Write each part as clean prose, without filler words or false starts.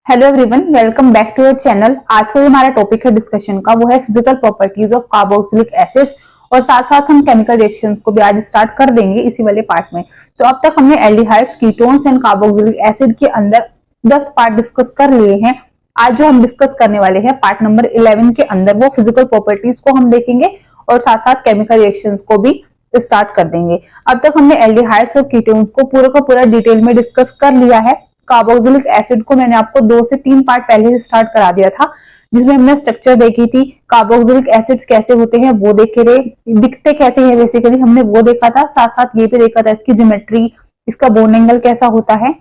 Hello everyone, welcome back to your channel. आज का जो हमारा टॉपिक है डिस्कशन का वो है physical properties of carboxylic acids और साथ साथ हम केमिकल रिएक्शंस को भी आज स्टार्ट कर देंगे इसी वाले पार्ट में। तो अब तक हमने aldehydes, ketones and carboxylic acid के अंदर 10 पार्ट डिस्कस कर लिए हैं। आज जो हम डिस्कस करने वाले हैं पार्ट नंबर 11 के अंदर वो फिजिकल प्रॉपर्टीज को हम देखेंगे और साथ साथ केमिकल रिएक्शंस को भी स्टार्ट कर देंगे। अब तक हमने एल्डिहाइड्स और कीटोन्स को पूरा का पूरा डिटेल में डिस्कस कर लिया है। कार्बोक्सिलिक एसिड को मैंने आपको 2 से 3 पार्ट पहले ही स्टार्ट करा दिया था, जिसमें हमने स्ट्रक्चर देखी थी, कार्बोक्सिलिक एसिड्स कैसे होते हैं वो देखे रहे, दिखते कैसे हैं बेसिकली हमने वो देखा था, साथ साथ ये भी देखा था इसकी ज्योमेट्री, इसका बॉन्ड एंगल कैसा होता है।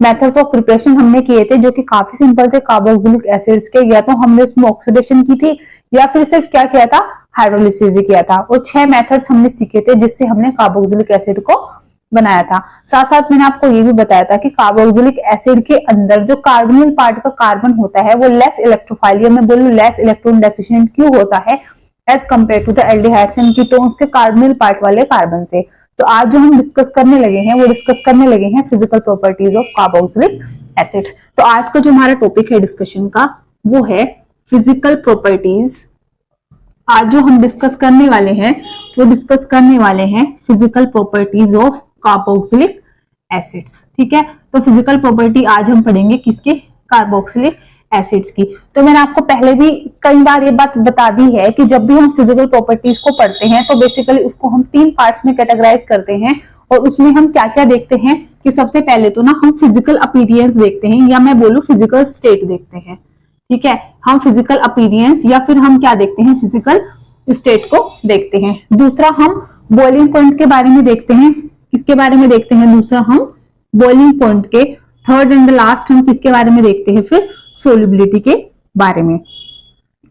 मेथड्स ऑफ प्रिपरेशन हमने किए थे जो कि काफी सिंपल थे कार्बोक्सिलिक एसिड्स के, या तो हमने उसमें ऑक्सीडेशन की थी या फिर सिर्फ क्या किया था, हाइड्रोलिसिस किया था। और 6 मेथड्स हमने सीखे थे जिससे हमने कार्बोक्सिलिक एसिड को बनाया था। साथ साथ मैंने आपको ये भी बताया था कि कार्बोक्सिलिक एसिड के अंदर जो कार्बोनिल पार्ट का कार्बन होता है वो लेस इलेक्ट्रोफाइल, मैं बोलूं लेस इलेक्ट्रॉन डेफिशिएंट क्यों होता है as compared to the aldehydes and ketones के कार्बोनिल पार्ट वाले कार्बन से। तो आज जो हम डिस्कस करने लगे हैं वो डिस्कस करने लगे हैं physical properties of carboxylic acid. तो आज का जो हमारा टॉपिक है डिस्कशन का वो है फिजिकल प्रॉपर्टीज। आज जो हम डिस्कस करने वाले हैं वो डिस्कस करने वाले हैं physical properties of carboxylic acids. ठीक है, तो फिजिकल प्रॉपर्टी आज हम पढ़ेंगे किसके, कार्बोक्सिलिक एसिड्स की। तो मैंने आपको पहले भी कई बार ये बात बता दी है कि जब भी हम फिजिकल प्रॉपर्टीज को पढ़ते हैं तो बेसिकली उसको हम 3 पार्ट्स में कैटेगराइज करते हैं और उसमें हम क्या क्या देखते हैं कि सबसे पहले तो ना हम फिजिकल अपीयरेंस देखते हैं, या मैं बोलूं फिजिकल स्टेट देखते हैं। ठीक है, हम फिजिकल अपीयरेंस या फिर हम क्या देखते हैं, फिजिकल स्टेट को देखते हैं। दूसरा हम बॉइलिंग पॉइंट के बारे में देखते हैं, किसके बारे में देखते हैं, दूसरा हम बॉइलिंग पॉइंट के। थर्ड एंड लास्ट हम किसके बारे में देखते हैं, फिर सोल्युबिलिटी के बारे में।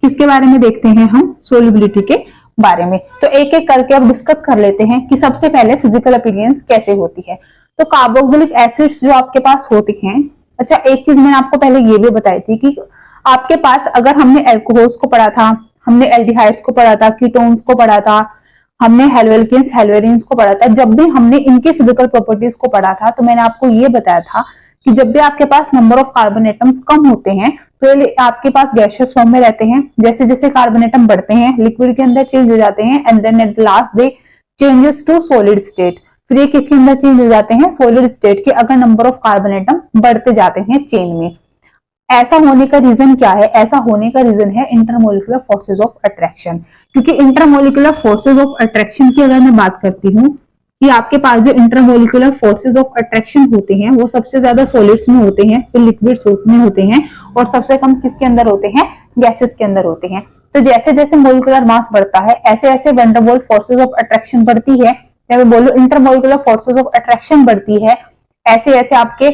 किसके बारे में देखते हैं हम, सोल्युबिलिटी के बारे में। तो एक एक करके अब डिस्कस कर लेते हैं कि सबसे पहले फिजिकल अपीयरेंस कैसे होती है। तो कार्बोक्सिलिक एसिड्स जो आपके पास होते हैं, अच्छा एक चीज मैंने आपको पहले ये भी बताई थी कि आपके पास अगर हमने एल्कोहल्स को पढ़ा था, हमने एल्डिहाइड्स को पढ़ा था, कीटोन्स को पढ़ा था, हमने हेलोएल्केन्स हेलोएरिन्स को पढ़ा था, जब भी हमने इनके फिजिकल प्रॉपर्टीज को पढ़ा था तो मैंने आपको ये बताया था कि जब भी आपके पास number of carbon atoms come होते हैं तो ये आपके पास गैसियस फॉर्म में रहते हैं। जैसे जैसे कार्बन एटम बढ़ते हैं लिक्विड के अंदर चेंज हो जाते हैं and then at last they changes to solid state. फिर ये किसके अंदर चेंज हो जाते हैं, सॉलिड स्टेट के, अगर नंबर ऑफ कार्बन एटम बढ़ते जाते हैं चेन में। ऐसा होने का रीजन क्या है, ऐसा होने का रीजन है इंटरमोलिकुलर फोर्सेज ऑफ अट्रैक्शन। क्योंकि इंटरमोलिकुलर फोर्सेज ऑफ अट्रैक्शन की अगर मैं बात करती हूँ कि आपके पास जो इंटरमोलिकुलर फोर्सेज ऑफ अट्रैक्शन होते हैं वो सबसे ज्यादा सॉलिड्स में होते हैं, फिर लिक्विड्स में होते हैं और सबसे कम किसके अंदर होते हैं, गैसेस के अंदर होते हैं। तो जैसे जैसे मोलिकुलर मास बढ़ता है ऐसे ऐसे van der Waals forces of attraction बढ़ती है, या मैं बोलूं इंटरमोलिकुलर फोर्सेज ऑफ अट्रैक्शन बढ़ती है, ऐसे ऐसे आपके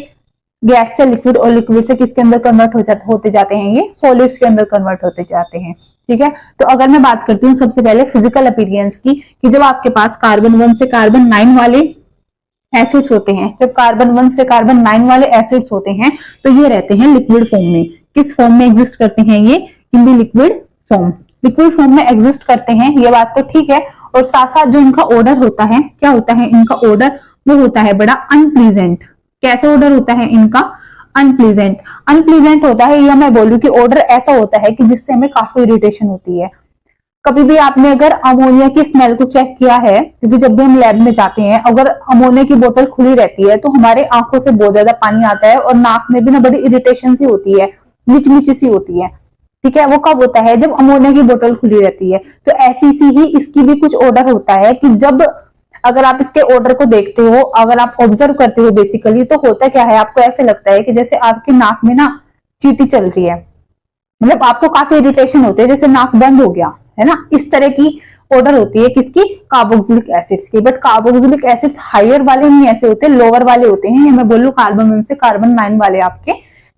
गैस से लिक्विड और लिक्विड से किसके अंदर कन्वर्ट होते जाते हैं, ये सॉलिड्स के अंदर कन्वर्ट होते जाते हैं। ठीक है, तो अगर मैं बात करती हूँ सबसे पहले फिजिकल अपीयरेंस की, कि जब आपके पास कार्बन 1 से कार्बन 9 वाले एसिड्स होते हैं, जब कार्बन 1 से कार्बन 9 वाले एसिड्स होते हैं तो ये रहते हैं लिक्विड फॉर्म में। किस फॉर्म में एग्जिस्ट करते हैं ये, इन दी लिक्विड फॉर्म। लिक्विड फॉर्म में एग्जिस्ट करते हैं, ये बात तो ठीक है। और साथ साथ जो इनका ऑर्डर होता है, क्या होता है इनका ऑर्डर, वो होता है बड़ा अनप्लीजेंट। कैसे ऑर्डर होता है इनका, अनप्लीजेंट। अनप्लीजेंट होता है, या मैं बोलूं कि ऑर्डर ऐसा होता है कि जिससे हमें काफी इरिटेशन होती है। कभी भी आपने अगर अमोनिया की स्मेल को चेक किया है, क्योंकि जब भी हम लैब में जाते हैं अगर अमोनिया की बोतल खुली रहती है तो हमारे आंखों से बहुत ज्यादा पानी आता है और नाक में भी ना बड़ी इरिटेशन सी होती है, मिचमिची सी होती है। ठीक है, वो कब होता है, जब अमोनिया की बोतल खुली रहती है। तो ऐसी सी ही इसकी भी कुछ ऑर्डर होता है कि जब अगर आप इसके ऑर्डर को देखते हो, अगर आप ऑब्जर्व करते हो बेसिकली, तो होता क्या है, आपको ऐसे लगता है कि जैसे आपकी नाक में ना चींटी चल रही है, मतलब आपको काफी इरिटेशन होती है, जैसे नाक बंद हो गया है ना, इस तरह की ऑर्डर होती है किसकी, कार्बोक्सिलिक एसिड्स की। बट कार्बोक्सिलिक एसिड्स हायर वाले नहीं ऐसे होते, लोअर वाले होते हैं, मैं बोलूं कार्बन 1 से कार्बन 9 वाले आपके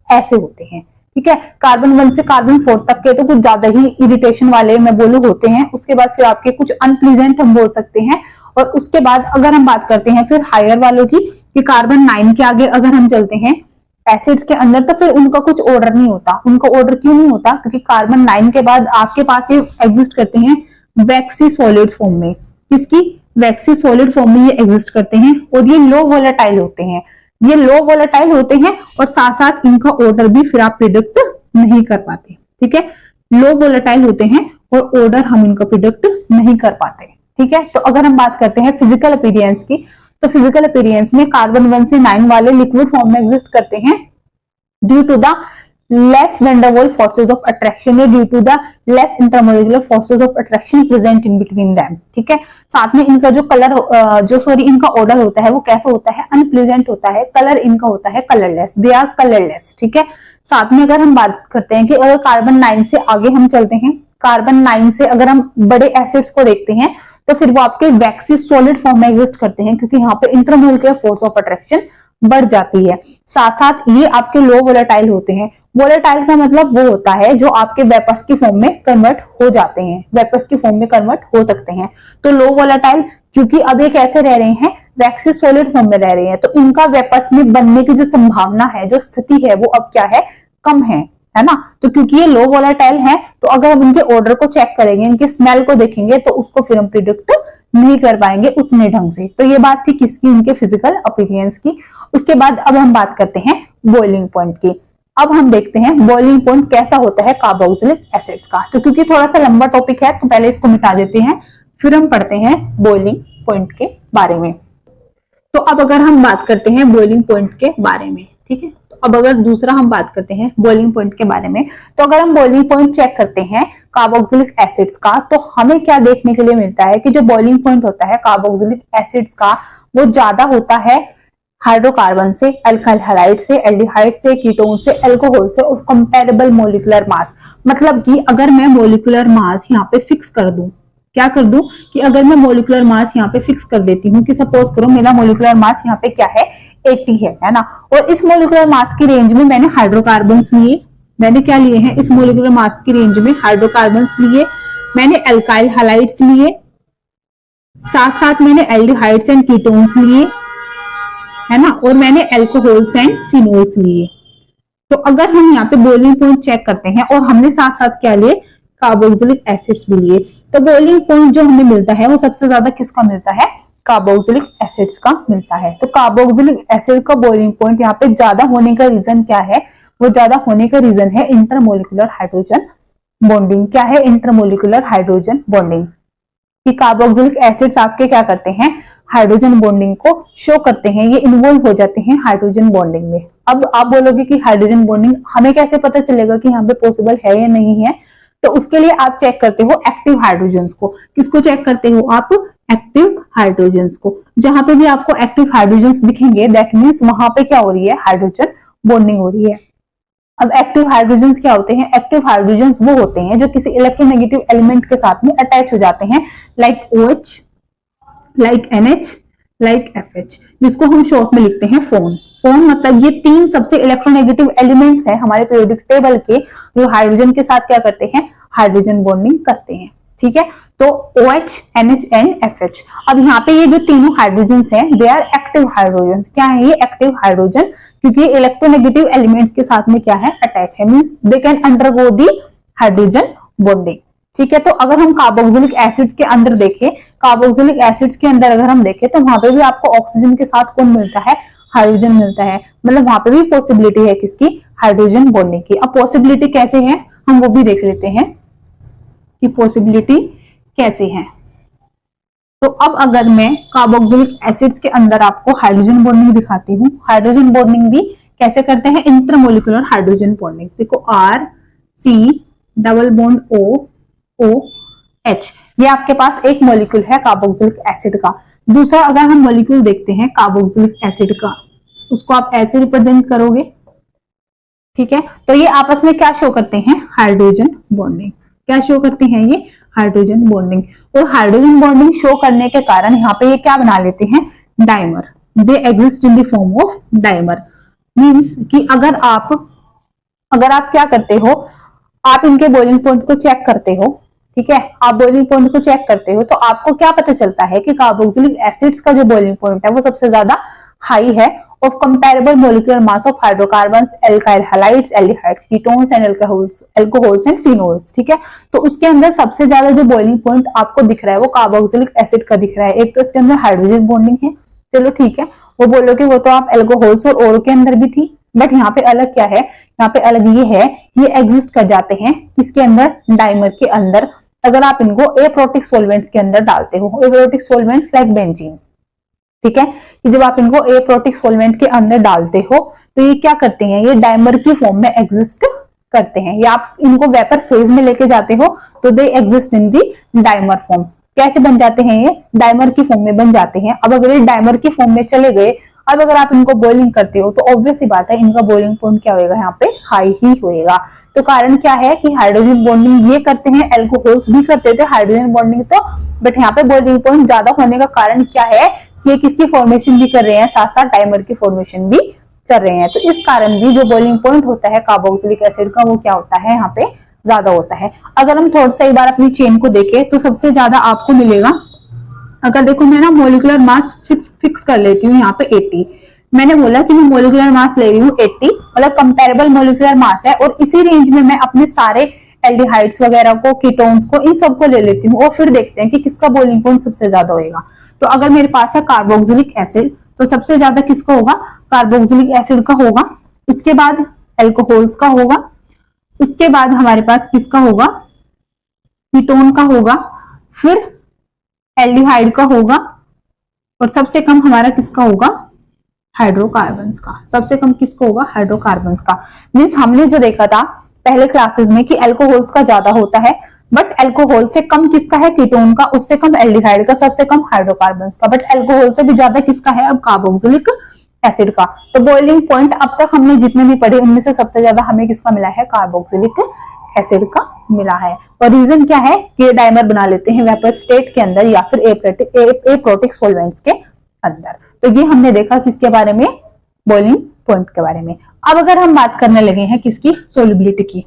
ऐसे होते हैं। ठीक है, कार्बन 1 से कार्बन 4 तक के तो कुछ ज्यादा ही इरिटेशन वाले मैं बोलूं होते हैं। उसके बाद फिर आपके कुछ अनप्लीजेंट हम बोल सकते हैं। और उसके बाद अगर हम बात करते हैं फिर हायर वालों की, कि कार्बन 9 के आगे अगर हम चलते हैं एसिड्स के अंदर, तो फिर उनका कुछ ऑर्डर नहीं होता। उनका ऑर्डर क्यों नहीं होता, क्योंकि कार्बन 9 के बाद आपके पास ये एग्जिस्ट करते हैं वैक्सी सॉलिड फॉर्म में। किसकी, वैक्सी सॉलिड फॉर्म में ये एग्जिस्ट करते हैं और ये लो वोलेटाइल होते हैं। ये लो वोलेटाइल होते हैं और साथ साथ इनका ऑर्डर भी फिर आप प्रिडिक्ट नहीं कर पाते। ठीक है, लो वोलेटाइल होते हैं और ऑर्डर हम इनका प्रिडिक्ट नहीं कर पाते। ठीक है, तो अगर हम बात करते हैं फिजिकल अपीयरेंस की, तो फिजिकल अपीयरेंस में कार्बन 1 से 9 वाले लिक्विड फॉर्म में एग्जिस्ट करते हैं due to the less van der Waals forces of attraction या due to the less intermolecular forces of attraction present in between them। ठीक है, साथ में इनका जो कलर इनका ऑर्डर होता है वो कैसा होता है, अनप्लेजेंट होता है। कलर इनका होता है कलरलेस, दे आर कलरलेस। ठीक है, साथ में अगर हम बात करते हैं कि अगर कार्बन 9 से आगे हम चलते हैं, कार्बन 9 से अगर हम बड़े एसिड्स को देखते हैं तो फिर वो आपके वैक्सी सॉलिड फॉर्म में एग्जिस्ट करते हैं, क्योंकि यहाँ पे इंटरमोलिकुलर फोर्स ऑफ अट्रैक्शन बढ़ जाती है। साथ साथ ये आपके लो वोलेटाइल होते हैं। वोलेटाइल का मतलब वो होता है जो आपके वेपर्स की फॉर्म में कन्वर्ट हो जाते हैं, वेपर्स की फॉर्म में कन्वर्ट हो सकते हैं। तो लो वोलेटाइल क्योंकि अब ये कैसे रह रहे हैं, वैक्सी सॉलिड फॉर्म में रह रहे हैं, तो इनका वेपर्स में बनने की जो संभावना है, जो स्थिति है, वो अब क्या है, कम है ना। तो क्योंकि ये लो वोलेटाइल है, तो अगर हम इनके ऑर्डर को चेक करेंगे, इनके स्मेल को देखेंगे, तो उसको फिर हम प्रिडिक्ट नहीं कर पाएंगे उतने ढंग से। तो ये बात थी किसकी, इनके फिजिकल अपीयरेंस की। उसके बाद अब हम बात करते हैं बॉइलिंग पॉइंट की। अब हम देखते हैं बॉइलिंग पॉइंट कैसा होता है कार्बोक्सिलिक एसिड्स का। तो क्योंकि थोड़ा सा लंबा टॉपिक है तो पहले इसको मिटा देते हैं, फिर हम पढ़ते हैं बॉइलिंग पॉइंट के बारे में। तो अब अगर हम बात करते हैं बॉइलिंग पॉइंट के बारे में, ठीक है, तो अब अगर दूसरा हम बात करते हैं बॉइलिंग पॉइंट के बारे में, तो अगर हम बॉइलिंग पॉइंट चेक करते हैं कार्बोक्सिलिक एसिड्स का, तो हमें क्या देखने के लिए मिलता है कि जो बॉइलिंग पॉइंट होता है कार्बोक्सिलिक एसिड्स का, वो ज्यादा होता है हाइड्रोकार्बन से, अल्काइल हैलाइड से, एल्डिहाइड से, कीटोन से, अल्कोहल से और कंपैरेबल मोलिकुलर मास। मतलब कि अगर मैं मोलिकुलर मास यहाँ पे फिक्स कर दूं, क्या कर दूं कि अगर मैं मोलिकुलर मास यहाँ पे फिक्स कर देती हूँ कि सपोज करो मेरा मोलिकुलर मास यहाँ पे क्या है, 80 है ना, और इस मोलिकुलर मास की रेंज में मैंने हाइड्रोकार्बन्स लिए, मैंने क्या लिए हैं, इस मोलिकुलर मास की रेंज में हाइड्रोकार्बन्स लिए, मैंने अल्काइल हैलाइड्स लिए, साथ साथ मैंने एल्डिहाइड्स एंड कीटोन्स लिए, है ना, और मैंने अल्कोहल्स एंड फिनोल्स लिए। तो अगर हम यहाँ पे बॉइलिंग पॉइंट चेक करते हैं और हमने साथ साथ क्या लिए, कार्बोक्सिलिक एसिड्स भी लिए, तो बॉइलिंग पॉइंट जो हमें मिलता है वो सबसे ज्यादा किसका मिलता है, कार्बोक्सिलिक एसिड्स का मिलता है। तो कार्बोक्सिलिक एसिड का बॉइलिंग पॉइंट यहाँ पे ज्यादा होने का रीजन क्या है, वो ज्यादा होने का रीजन है इंटरमोलिकुलर हाइड्रोजन बॉन्डिंग। क्या है इंटरमोलिकुलर हाइड्रोजन बॉन्डिंग, कि कार्बोक्सिलिक एसिड्स आपके क्या करते हैं, हाइड्रोजन बॉन्डिंग को शो करते हैं, ये इन्वॉल्व हो जाते हैं हाइड्रोजन बॉन्डिंग में। अब आप बोलोगे कि हाइड्रोजन बॉन्डिंग हमें कैसे पता चलेगा कि यहाँ पे पॉसिबल है या नहीं है, तो उसके लिए आप चेक करते हो एक्टिव हाइड्रोजन्स को। किसको चेक करते हो आप, एक्टिव हाइड्रोजन्स को। जहां पे भी आपको एक्टिव हाइड्रोजन्स दिखेंगे दैट मींस वहां पे क्या हो रही है, हाइड्रोजन बॉन्डिंग हो रही है। अब एक्टिव हाइड्रोजन्स क्या होते हैं, एक्टिव हाइड्रोजन्स वो होते हैं जो किसी इलेक्ट्रोनेगेटिव एलिमेंट के साथ में अटैच हो जाते हैं, like OH, like NH, like FH, जिसको हम शॉर्ट में लिखते हैं फोन। फोन मतलब ये तीन सबसे इलेक्ट्रोनेगेटिव एलिमेंट्स हैं हमारे पीरियोडिक टेबल के, जो हाइड्रोजन के साथ क्या करते हैं, हाइड्रोजन बॉन्डिंग करते हैं। ठीक है, तो OH, NH एंड FH। अब यहाँ पे ये जो तीनों हाइड्रोजन्स हैं दे आर एक्टिव हाइड्रोजन्स। क्या है ये, एक्टिव हाइड्रोजन, क्योंकि इलेक्ट्रोनेगेटिव एलिमेंट्स के साथ में क्या है, अटैच है, means they can undergo the hydrogen bonding. ठीक है, तो अगर हम कार्बोक्सिलिक एसिड्स के अंदर देखें, कार्बोक्सिलिक एसिड्स के अंदर अगर हम देखें तो वहां पे भी आपको ऑक्सीजन के साथ कौन मिलता है, हाइड्रोजन मिलता है। मतलब वहां पे भी पॉसिबिलिटी है किसकी, हाइड्रोजन बॉन्डिंग की। अब पॉसिबिलिटी कैसे है हम वो भी देख लेते हैं कि पॉसिबिलिटी कैसे है। तो अब अगर मैं कार्बोक्सिलिक एसिड्स के अंदर आपको हाइड्रोजन बॉन्डिंग दिखाती हूँ, हाइड्रोजन बॉन्डिंग भी कैसे करते हैं, इंटरमोलिकुलर हाइड्रोजन बॉन्डिंग। देखो RC डबल बॉन्ड OH, ये आपके पास एक मॉलिक्यूल है कार्बोक्सिलिक एसिड का। दूसरा अगर हम मॉलिक्यूल देखते हैं कार्बोक्सिलिक एसिड का, उसको आप ऐसे रिप्रेजेंट करोगे। ठीक है, तो ये आपस में क्या शो करते हैं, हाइड्रोजन बॉन्डिंग। क्या शो करते हैं ये, हाइड्रोजन बॉन्डिंग। और हाइड्रोजन बॉन्डिंग शो करने के कारण यहाँ पे ये क्या बना लेते हैं, dimer. They exist in the form of dimer. Means कि अगर आप क्या करते हो, आप इनके बॉइलिंग पॉइंट को चेक करते हो, ठीक है, आप बॉइलिंग पॉइंट को चेक करते हो तो आपको क्या पता चलता है कि कार्बोक्सिलिक एसिड्स का जो बॉइलिंग पॉइंट है वो सबसे ज्यादा हाई है of comparable molecular mass of hydrocarbons, alkyl halides, aldehydes, ketones and alcohols and phenols. ठीक है, तो उसके अंदर सबसे ज्यादा जो बॉइलिंग पॉइंट आपको दिख रहा है वो कार्बोक्सिलिक एसिड का दिख रहा है। एक तो इसके अंदर हाइड्रोजन बॉन्डिंग है, चलो ठीक है, वो बोलो कि वो तो आप एल्कोहल्स और ओरो के अंदर भी थी, बट यहाँ पे अलग क्या है, यहाँ पे अलग ये है, ये एग्जिस्ट कर जाते हैं किसके अंदर, डाइमर के अंदर, अगर आप इनको एप्रोटिक सॉल्वेंट्स के अंदर डालते हो, एप्रोटिक सॉल्वेंट्स लाइक बेंजीन, ठीक है, कि जब आप इनको एप्रोटिक सॉल्वेंट के अंदर डालते हो तो ये क्या करते हैं, ये डाइमर की फॉर्म में एग्जिस्ट करते हैं, या आप इनको वेपर फेज में लेके जाते हो तो they exist in the dimer form. कैसे बन जाते हैं, ये डाइमर की फॉर्म में बन जाते हैं। अब अगर ये डाइमर की फॉर्म में चले गए, अब अगर आप इनको बॉइलिंग करते हो तो ऑब्वियस सी बात है इनका बॉइलिंग पॉइंट क्या होगा, यहाँ पे हाई ही होएगा। तो कारण क्या है कि हाइड्रोजन बॉन्डिंग ये करते हैं, एल्कोहल्स भी करते थे हाइड्रोजन बॉन्डिंग तो, बट यहाँ पे बॉइलिंग पॉइंट ज्यादा होने का कारण क्या है कि ये किसकी फॉर्मेशन भी कर रहे हैं, साथ साथ डाइमर की फॉर्मेशन भी कर रहे हैं। तो इस कारण भी जो बॉइलिंग पॉइंट होता है कार्बोक्सिलिक एसिड का, वो क्या होता है, यहाँ पे ज्यादा होता है। अगर हम थोड़ा सा एक बार अपनी चेन को देखें तो सबसे ज्यादा आपको मिलेगा, अगर देखो मैं ना मोलिकुलर मास फिक्स कर लेती हूँ यहाँ पे 80, मैंने बोला कि मैं मोलिकुलर मास ले रही हूँ 80, मतलब कंपेरेबल मोलिकुलर मास है, और इसी रेंज में मैं अपने सारे एल्डिहाइड्स वगैरह को, कीटोन्स को, इन सबको ले लेती हूँ और फिर देखते हैं कि किसका बॉइलिंग पॉइंट सबसे ज्यादा होगा। तो अगर मेरे पास है कार्बोक्सिलिक एसिड, तो सबसे ज्यादा किसका होगा, कार्बोक्सिलिक एसिड का होगा, उसके बाद एल्कोहल्स का होगा, उसके बाद हमारे पास किसका होगा, कीटोन का होगा, फिर एल्डिहाइड का होगा, और सबसे कम हमारा किसका होगा, हाइड्रोकार्बन्स का। सबसे कम किसका होगा, हाइड्रोकार्बन्स का। मीन्स हमने जो देखा था पहले क्लासेस में कि एल्कोहल्स का ज्यादा होता है, बट एल्कोहल से कम किसका है, कीटोन का, उससे कम एल्डिहाइड का, सबसे कम हाइड्रोकार्बन्स का, बट एल्कोहल से भी ज्यादा किसका है अब, कार्बोक्सिलिक एसिड का। तो बॉइलिंग पॉइंट अब तक हमने जितने भी पढ़े उनमें से सबसे ज्यादा हमें किसका मिला है, कार्बोक्सिलिक एसिड का मिला है। और रीजन क्या है कि ये डाइमर बना लेते हैं वेपर स्टेट के अंदर या फिर एप्रोटिक सॉल्वेंट्स के अंदर। तो ये हमने देखा किसके बारे में, बॉइलिंग पॉइंट के बारे में। अब अगर हम बात करने लगे हैं किसकी, सोल्युबिलिटी की,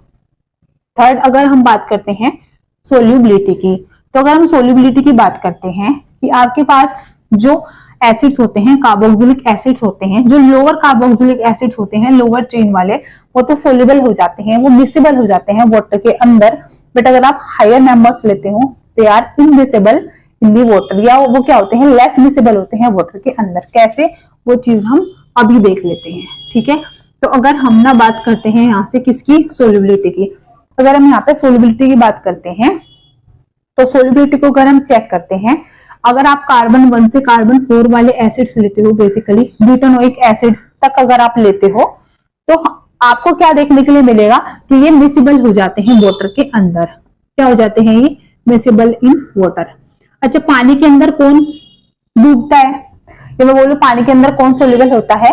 थर्ड अगर हम बात करते हैं सोल्युबिलिटी की, तो अगर हम सोल्युबिलिटी की बात करते हैं कि आपके पास जो एसिड्स होते हैं, कार्बोक्सिलिक एसिड्स होते हैं, जो लोअर कार्बोक्सिलिक एसिड्स होते हैं, लोअर चेन वाले, वो तो सोल्युबल हो जाते हैं, वो मिसिबल हो जाते हैं वाटर के अंदर, बट अगर आप हायर मेंबर्स लेते हो they are immiscible in the water, या वो क्या होते हैं, लेस मिसिबल होते हैं वाटर के अंदर। कैसे, वो चीज हम अभी देख लेते हैं, ठीक है। तो अगर हम ना बात करते हैं यहाँ से किसकी, सोल्युबिलिटी की, अगर हम यहाँ पे सोल्युबिलिटी की बात करते हैं तो सोल्युबिलिटी को अगर हम चेक करते हैं, अगर आप कार्बन 1 से कार्बन 4 वाले एसिड्स लेते हो, बेसिकली ब्यूटानोइक एसिड तक अगर आप लेते हो, तो आपको क्या देखने के लिए मिलेगा कि ये मिसिबल हो जाते हैं वाटर के अंदर। क्या हो जाते हैं ये, मिसिबल इन वाटर। अच्छा, पानी के अंदर कौन डूबता है, ये मैं बोलूं पानी के अंदर कौन सोल्यूबल होता है,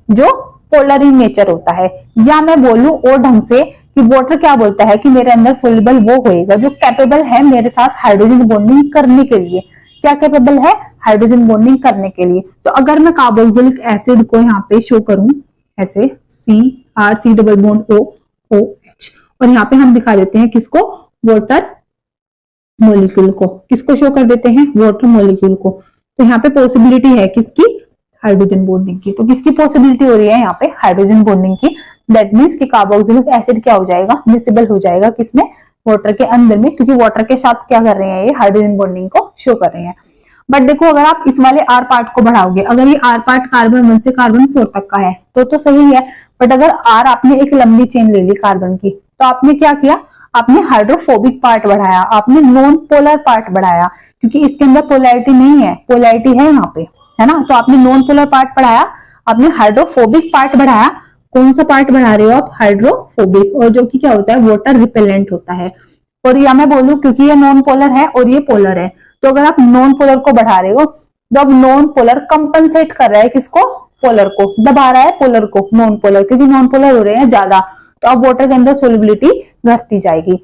जो पोलर इन नेचर होता है, या मैं बोलूं और ढंग से कि वाटर क्या बोलता है कि मेरे अंदर सोल्यूबल वो होएगा जो कैपेबल है मेरे साथ हाइड्रोजन बॉन्डिंग करने के लिए। क्या कैपेबल है, हाइड्रोजन बॉन्डिंग करने के लिए। तो अगर मैं कार्बोक्सिलिक एसिड को यहाँ पे शो करूं ऐसे, CR डबल बॉन्ड OH, और यहाँ पे हम दिखा देते हैं किसको, वाटर मॉलिक्यूल को, किसको शो कर देते हैं, वाटर मॉलिक्यूल को। तो यहाँ पे पॉसिबिलिटी है किसकी, हाइड्रोजन बॉन्डिंग की। तो किसकी पॉसिबिलिटी हो रही है यहाँ पे, हाइड्रोजन बॉन्डिंग की। दैट मीन्स कि कार्बोक्सिलिक एसिड क्या हो जाएगा, मिसिबल हो जाएगा किसमें, वाटर के अंदर में, क्योंकि वाटर के साथ क्या कर रहे हैं, ये हाइड्रोजन बॉन्डिंग को शो कर रहे हैं। बट देखो अगर आप इस वाले R पार्ट को बढ़ाओगे, अगर ये R पार्ट कार्बन 1 से कार्बन 4 तक का है तो सही है, बट अगर R आपने एक लंबी चेन ले ली कार्बन की, तो आपने क्या किया, आपने हाइड्रोफोबिक पार्ट बढ़ाया, आपने नॉन पोलर पार्ट बढ़ाया, क्योंकि इसके अंदर पोलैरिटी नहीं है, पोलैरिटी है यहाँ पे, है ना। तो आपने नॉन पोलर पार्ट बढ़ाया, आपने हाइड्रोफोबिक पार्ट बढ़ाया। कौन सा पार्ट बढ़ा रहे हो आप, हाइड्रोफोबिक, और जो कि क्या होता है, वाटर रिपेलेंट होता है। और या मैं बोलूं क्योंकि ये नॉन पोलर है और ये पोलर है, तो अगर आप नॉन पोलर को बढ़ा रहे हो तो अब नॉन पोलर कंपनसेट कर रहा है किसको, पोलर को, दबा रहा है पोलर को, नॉन पोलर, क्योंकि नॉन पोलर हो रहे हैं ज्यादा, तो अब वाटर के अंदर सोल्युबिलिटी घटती जाएगी।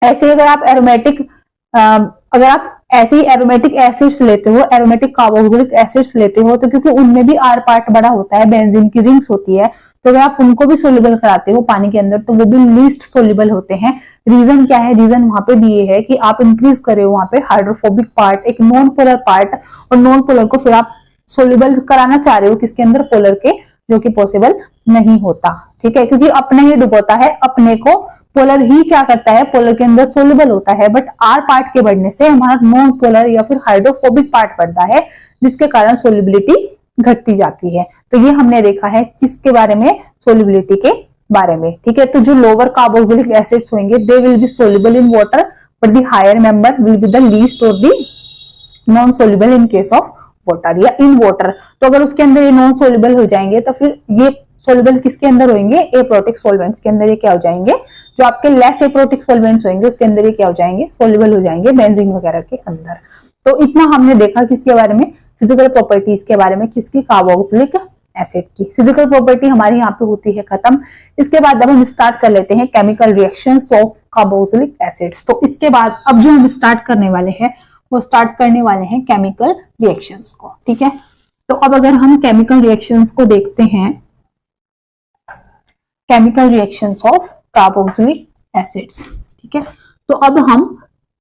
ऐसे अगर आप एरोमेटिक अगर आप ऐसे ही एरोमेटिक एसिड्स लेते हो, एरोमेटिक कार्बोक्सिलिक एसिड्स लेते हो, तो क्योंकि उनमें भी R पार्ट बड़ा होता है, बेंजीन की रिंग्स होती है, तो अगर आप उनको भी सोल्यूबल कराते हो पानी के अंदर तो वो भी लीस्ट सोल्यूबल होते हैं। रीजन क्या है, रीजन वहां पे भी ये है कि आप इंक्रीज कर रहे हो वहां पे हाइड्रोफोबिक पार्ट, एक नॉन पोलर पार्ट, और नॉन पोलर को फिर आप सोल्यूबल कराना चाह रहे हो किसके अंदर, पोलर के, जो कि पॉसिबल नहीं होता, ठीक है, क्योंकि अपने ही डुबोता है, अपने को पोलर ही क्या करता है, पोलर के अंदर सोल्यूबल होता है, बट R पार्ट के बढ़ने से हमारा नॉन पोलर या फिर हाइड्रोफोबिक पार्ट बढ़ता है, जिसके कारण सोल्यूबिलिटी घटती जाती है। तो ये हमने देखा है किसके बारे में, सोल्यूबिलिटी के बारे में, ठीक है। तो जो लोअर कार्बोक्सिलिक एसिड्स होंगे they will be soluble in water, but the higher member will be the least और the non soluble in case of water या इन वाटर। तो अगर उसके अंदर ये नॉन सोल्यूबल हो जाएंगे तो फिर ये सोल्यूबल किसके अंदर होंगे, एप्रोटिक सॉल्वेंट्स के अंदर ये क्या हो जाएंगे, जो आपके लेस एप्रोटिक सॉल्वेंट्स होंगे उसके अंदर ये क्या हो जाएंगे, सोल्यूबल हो जाएंगे बेंजीन वगैरह के अंदर। तो इतना हमने देखा किसके बारे में, फिजिकल प्रॉपर्टीज के बारे में, किसकी, कार्बोक्सिलिक एसिड की। फिजिकल प्रॉपर्टी हमारी यहाँ पे होती है खत्म। इसके बाद अब हम स्टार्ट कर लेते हैं chemical reactions of carboxylic acids. तो इसके बाद अब जो हम स्टार्ट करने वाले हैं वो स्टार्ट करने वाले हैं केमिकल रिएक्शंस को, ठीक है। तो अब अगर हम केमिकल रिएक्शंस को देखते हैं, chemical reactions of carboxylic acids, ठीक है। तो अब हम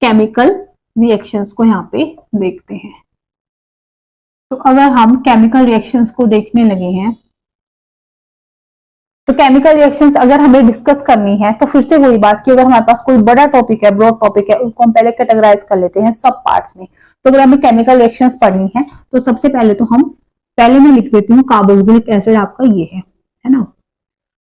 केमिकल रिएक्शंस को यहाँ पे देखते हैं। तो अगर हम केमिकल रिएक्शंस को देखने लगे हैं, तो केमिकल रिएक्शंस अगर हमें डिस्कस करनी है तो फिर से वही बात कि अगर हमारे पास कोई बड़ा टॉपिक है, ब्रॉड टॉपिक है, उसको हम पहले कैटेगराइज कर लेते हैं सब पार्ट्स में। तो अगर हमें केमिकल रिएक्शंस पढ़नी है तो सबसे पहले तो हम पहले मैं लिख देती हूँ कार्बोक्सिलिक एसिड आपका ये है ना।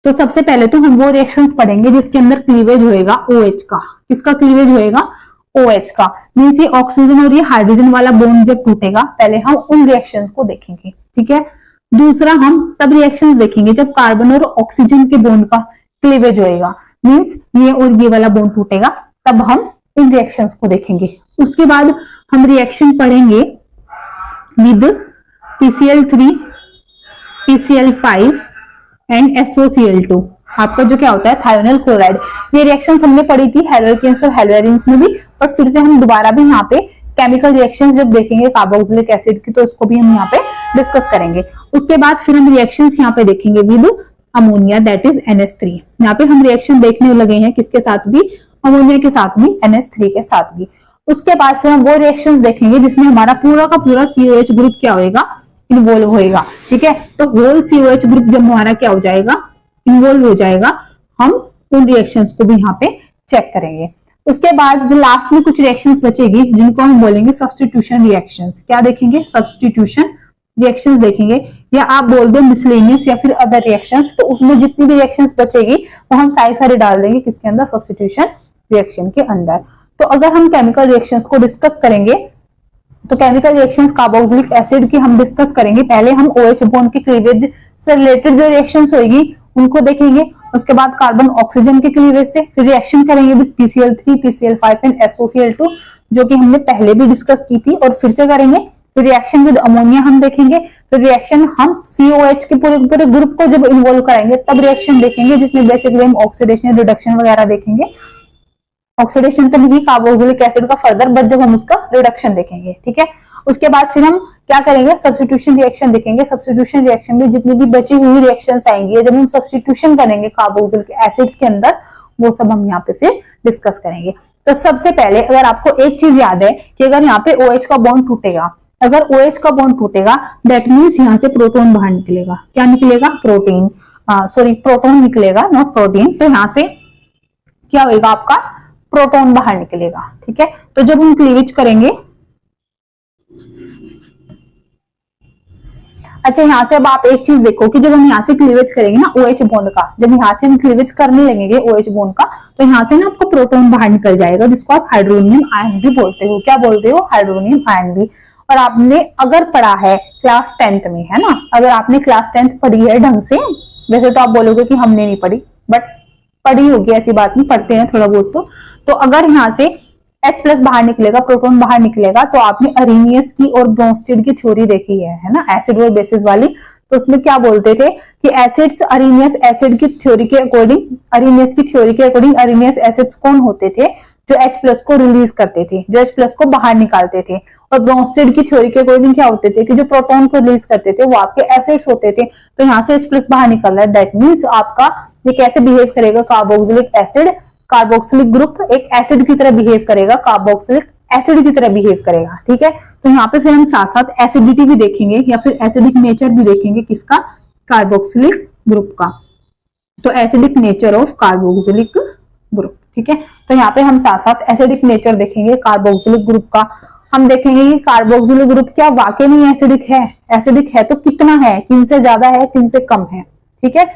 तो सबसे पहले तो हम वो रिएक्शंस पढ़ेंगे जिसके अंदर क्लीवेज होएगा OH का। किसका क्लीवेज होएगा, OH का। मीन्स ये ऑक्सीजन और ये हाइड्रोजन वाला बॉन्ड जब टूटेगा पहले हम उन रिएक्शंस को देखेंगे, ठीक है। दूसरा हम तब रिएक्शंस देखेंगे जब कार्बन और ऑक्सीजन के बॉन्ड का क्लीवेज होएगा, मीन्स ये और ये वाला बॉन्ड टूटेगा, तब हम इन रिएक्शंस को देखेंगे। उसके बाद हम रिएक्शन पढ़ेंगे with PCl3, PCl5 and SOCl2। आपका जो क्या होता है थायोनाइल क्लोराइड। ये रिएक्शंस हमने पढ़ी थी हेलोकेन्स और हेलोएरिन्स में भी, बट फिर से हम दोबारा भी यहाँ पे केमिकल रिएक्शंस जब देखेंगे कार्बोक्सिलिक एसिड की तो इसको भी हम यहाँ पे डिस्कस करेंगे। उसके बाद फिर हम रिएक्शंस यहाँ पे देखेंगे with ammonia that is NH3। यहाँ पे हम रिएक्शन देखने लगे हैं किसके साथ भी, अमोनिया के साथ भी, NH3 के साथ भी। उसके बाद फिर हम वो रिएक्शंस देखेंगे जिसमें हमारा पूरा का पूरा COH ग्रुप क्या होएगा, इन्वॉल्व होएगा, ठीक है। तो होल COH ग्रुप जब हमारा क्या हो जाएगा, इन्वॉल्व हो जाएगा, हम उन रिएक्शंस को भी यहाँ पे चेक करेंगे। उसके बाद जो लास्ट में कुछ रिएक्शंस बचेगी जिनको हम बोलेंगे सब्स्टिट्यूशन रिएक्शंस। क्या देखेंगे, सब्स्टिट्यूशन रिएक्शंस देखेंगे, या आप बोल दो मिसलेनियस या फिर अदर रिएक्शंस। तो उसमें जितनी भी रिएक्शंस बचेगी वो हम सारे डाल देंगे किसके अंदर, सब्स्टिट्यूशन रिएक्शन के अंदर। तो अगर हम केमिकल रिएक्शंस को डिस्कस करेंगे तो केमिकल रिएक्शंस कार्बोक्सिलिक एसिड की हम डिस्कस करेंगे। पहले हम OH बॉन्ड के क्लीवेज से रिलेटेड जो रिएक्शंस होगी उनको देखेंगे। उसके बाद कार्बन ऑक्सीजन के क्लीवेज से फिर रिएक्शन करेंगे with PCl3, PCl5 and SOCl2 जो कि हमने पहले भी डिस्कस की थी और फिर से करेंगे। फिर रिएक्शन विद अमोनिया हम देखेंगे। फिर रिएक्शन हम COH के पूरे ग्रुप को जब इन्वॉल्व कराएंगे तब रिएक्शन देखेंगे जिसमें बेसिकली हम ऑक्सीडेशन रिडक्शन वगैरह देखेंगे। ऑक्सीडेशन तो नहीं कार्बोक्सिलिक एसिड का फर्दर, बट जब हम उसका रिडक्शन देखेंगे, ठीक है। उसके बाद फिर हम क्या करेंगे, सब्स्टिट्यूशन रिएक्शन देखेंगे। सब्स्टिट्यूशन रिएक्शन में जितनी भी बची हुई रिएक्शंस आएंगी जब हम सब्स्टिट्यूशन करेंगे कार्बोक्सिलिक एसिड्स के अंदर, वो सब हम यहाँ पे फिर डिस्कस करेंगे। तो सबसे पहले अगर आपको एक चीज याद है कि अगर यहाँ पे OH का बॉन्ड टूटेगा, अगर OH का बॉन्ड टूटेगा दैट मीन्स यहाँ से प्रोटॉन बाहर निकलेगा। क्या निकलेगा, प्रोटीन, प्रोटॉन निकलेगा, नॉट प्रोटीन। तो यहाँ से क्या होगा, आपका प्रोटॉन बाहर निकलेगा, ठीक है। तो जब हम क्लीवेज करेंगे, अच्छा यहाँ से अब आप एक चीज देखो कि जब हम यहाँ से क्लीवेज करेंगे ना OH बॉन्ड का, जब यहाँ से हम क्लीवेज करने लगेंगे OH बॉन्ड का, तो यहाँ से ना आपको प्रोटॉन बाहर निकल जाएगा जिसको आप हाइड्रोनियम आयन भी बोलते हो। क्या बोलते हो, हाइड्रोनियम आयन भी। और आपने अगर पढ़ा है क्लास 10th में, है ना, अगर आपने क्लास 10th पढ़ी है ढंग से, वैसे तो आप बोलोगे कि हमने नहीं पढ़ी, बट पढ़ी होगी, ऐसी बात नहीं, पढ़ते हैं थोड़ा बहुत। तो अगर यहाँ से H+ बाहर निकलेगा, प्रोटॉन बाहर निकलेगा, तो आपने अरेनियस की और ब्रोंस्टेड की थ्योरी देखी है ना, एसिड और बेसिस वाली। तो उसमें क्या बोलते थे कि एसिड्स अरेनियस एसिड की थ्योरी के अकॉर्डिंग, अरेनियस की थ्योरी के अकॉर्डिंग अरेनियस एसिड्स कौन होते थे, जो H+ को रिलीज करते थे, जो H+ को बाहर निकालते थे। और ब्रोंस्टेड की थ्योरी के अकॉर्डिंग क्या होते थे कि जो प्रोटॉन को रिलीज करते थे वो आपके एसिड्स होते थे। तो यहाँ से H+ बाहर निकल रहा है, दैट मीन्स आपका ये कैसे बिहेव करेगा, कार्बोक्सिलिक एसिड, कार्बोक्सिलिक ग्रुप एक एसिड की तरह बिहेव करेगा, कार्बोक्सिलिक एसिड की तरह बिहेव करेगा, ठीक है। तो यहाँ पे फिर हम साथ साथ एसिडिटी भी देखेंगे या फिर एसिडिक नेचर भी देखेंगे किसका, कार्बोक्सिलिक ग्रुप का। तो acidic nature of carboxylic group. ठीक है, तो यहाँ पे हम साथ साथ एसिडिक नेचर देखेंगे कार्बोक्सिलिक ग्रुप का। हम देखेंगे कि कार्बोक्सिलिक ग्रुप क्या वाकई में एसिडिक है, एसिडिक है तो कितना है, किन से ज्यादा है किन से कम है। ठीक है,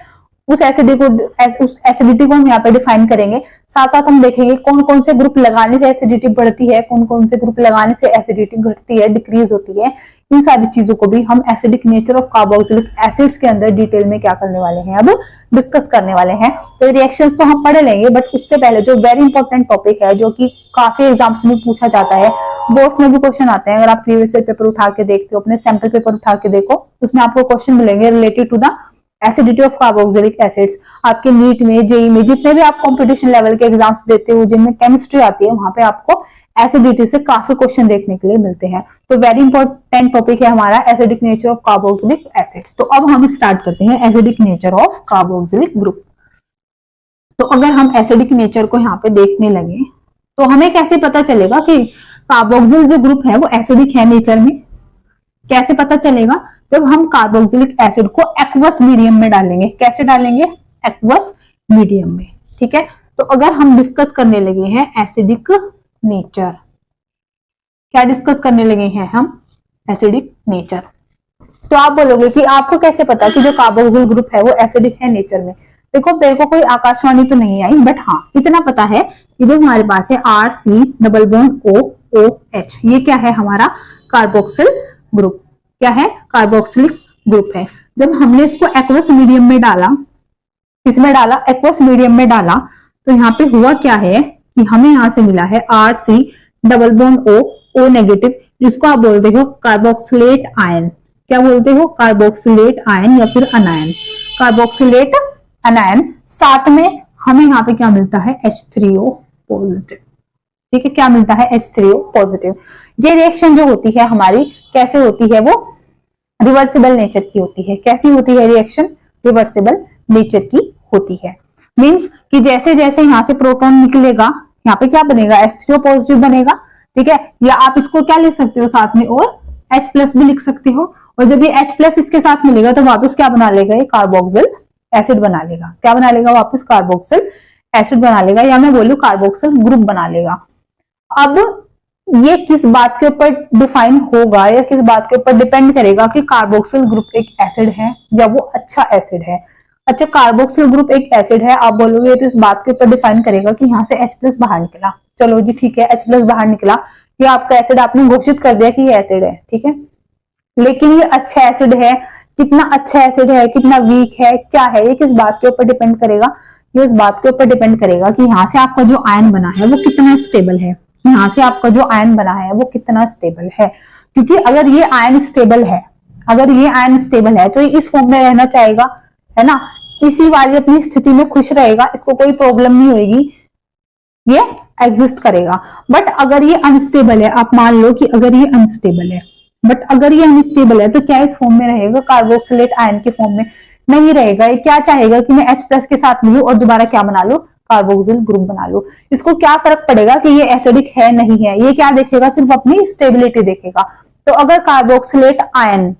उस एसिडिटी को हम यहाँ पे डिफाइन करेंगे। साथ साथ हम देखेंगे कौन कौन से ग्रुप लगाने से एसिडिटी बढ़ती है, कौन कौन से ग्रुप लगाने से एसिडिटी घटती है, डिक्रीज होती है। इन सारी चीजों को भी हम acidic nature of carboxylic acids के अंदर डिटेल में क्या करने वाले हैं, अब डिस्कस करने वाले हैं। तो रिएक्शंस तो हम पढ़ लेंगे, बट उससे पहले जो वेरी इंपॉर्टेंट टॉपिक है, जो कि काफी एग्जाम्स में पूछा जाता है, बोर्ड्स में भी क्वेश्चन आते हैं, अगर आप प्रीवियस ईयर पेपर उठा के देखते हो, अपने सैंपल पेपर उठा के देखो, उसमें आपको क्वेश्चन मिलेंगे related to the acidity of carboxylic acids. आपके नीट में, जेई में, जितने भी आप कंपटीशन लेवल के एग्जाम्स देते हो जिनमें केमिस्ट्री आती है, वहां पे आपको एसिडिटी से काफी क्वेश्चन देखने के लिए मिलते हैं। तो वेरी इंपॉर्टेंट टॉपिक है हमारा acidic nature of carboxylic acids. तो अब हम स्टार्ट करते हैं acidic nature of carboxylic group. तो अगर हम एसिडिक नेचर को यहाँ पे देखने लगे तो हमें कैसे पता चलेगा कि कार्बोक्सिल जो ग्रुप है वो एसिडिक है नेचर में? कैसे पता चलेगा? जब हम कार्बोक्सिलिक एसिड को एक्वस मीडियम में डालेंगे। कैसे डालेंगे? एक्वस मीडियम में। ठीक है, तो अगर हम डिस्कस करने लगे हैं एसिडिक नेचर, क्या डिस्कस करने लगे हैं हम? Acidic nature. तो आप बोलोगे कि आपको कैसे पता कि जो कार्बोक्सिल ग्रुप है वो एसिडिक है नेचर में? देखो, मेरे को कोई आकाशवाणी तो नहीं आई, बट हाँ इतना पता है कि जब हमारे पास है RC+O OH, ये क्या है? हमारा कार्बोक्सिल ग्रुप। क्या है? कार्बोक्सिलिक ग्रुप है। जब हमने इसको एक्वस मीडियम में डाला, किसमें डाला? एक्वस मीडियम में डाला, तो यहाँ पे हुआ क्या है कि हमें यहां से मिला है RC+O O-, जिसको आप बोलते हो कार्बोक्सिलेट आयन। क्या बोलते हो? कार्बोक्सिलेट आयन या फिर अनायन, कार्बोक्सिलेट अनायन। साथ में हमें यहाँ पे क्या मिलता है? H3O positive. ठीक है, क्या मिलता है? H3O positive. ये रिएक्शन जो होती है हमारी, कैसे होती है? वो रिवर्सिबल नेचर की होती है। कैसी होती है रिएक्शन? रिवर्सिबल नेचर की होती है। मींस कि जैसे जैसे यहाँ से प्रोटॉन निकलेगा, यहाँ पे क्या बनेगा? H3O पॉजिटिव बनेगा। ठीक है, या आप इसको क्या लिख सकते हो साथ में, और H+ भी लिख सकते हो। और जब ये H+ इसके साथ मिलेगा तो वापस क्या बना लेगा? ये कार्बोक्सिल एसिड बना लेगा। क्या बना लेगा? वापस कार्बोक्सिल एसिड बना लेगा, या मैं बोलूं कार्बोक्सिल ग्रुप बना लेगा। अब ये किस बात के ऊपर डिफाइन होगा या किस बात के ऊपर डिपेंड करेगा कि कार्बोक्सिल ग्रुप एक एसिड है या वो अच्छा एसिड है? अच्छा, कार्बोक्सिल ग्रुप एक एसिड है, आप बोलोगे तो इस बात के ऊपर डिफाइन करेगा कि यहाँ से H+ बाहर निकला। चलो जी ठीक है, H+ बाहर निकला, ये आपका एसिड आपने घोषित कर दिया कि ये एसिड है। ठीक है, लेकिन ये अच्छा एसिड है, कितना अच्छा एसिड है, कितना वीक है, क्या है, ये किस बात के ऊपर डिपेंड करेगा? ये इस बात के ऊपर डिपेंड करेगा कि यहाँ से आपका जो आयन बना है वो कितना स्टेबल है। यहाँ से आपका जो आयन बना है वो कितना स्टेबल है। क्योंकि अगर ये आयन स्टेबल है, अगर ये आयन स्टेबल है तो ये इस फॉर्म में रहना चाहेगा, है ना, इसी वाली अपनी स्थिति में खुश रहेगा, इसको कोई प्रॉब्लम नहीं होगी, ये एग्जिस्ट करेगा। बट अगर ये अनस्टेबल है, आप मान लो कि अगर ये अनस्टेबल है, बट अगर ये अनस्टेबल है तो क्या इस फॉर्म में रहेगा? कार्बोक्सिलेट आयन के फॉर्म में नहीं रहेगा। ये क्या चाहेगा कि मैं H+ के साथ मिलूं और दोबारा क्या बना लो? कार्बोक्सिल ग्रुप बना लो। इसको क्या फर्क पड़ेगा कि ये एसिडिक है नहीं है? ये क्या देखेगा? सिर्फ अपनी स्टेबिलिटी देखेगा। तो अगर carboxylate ion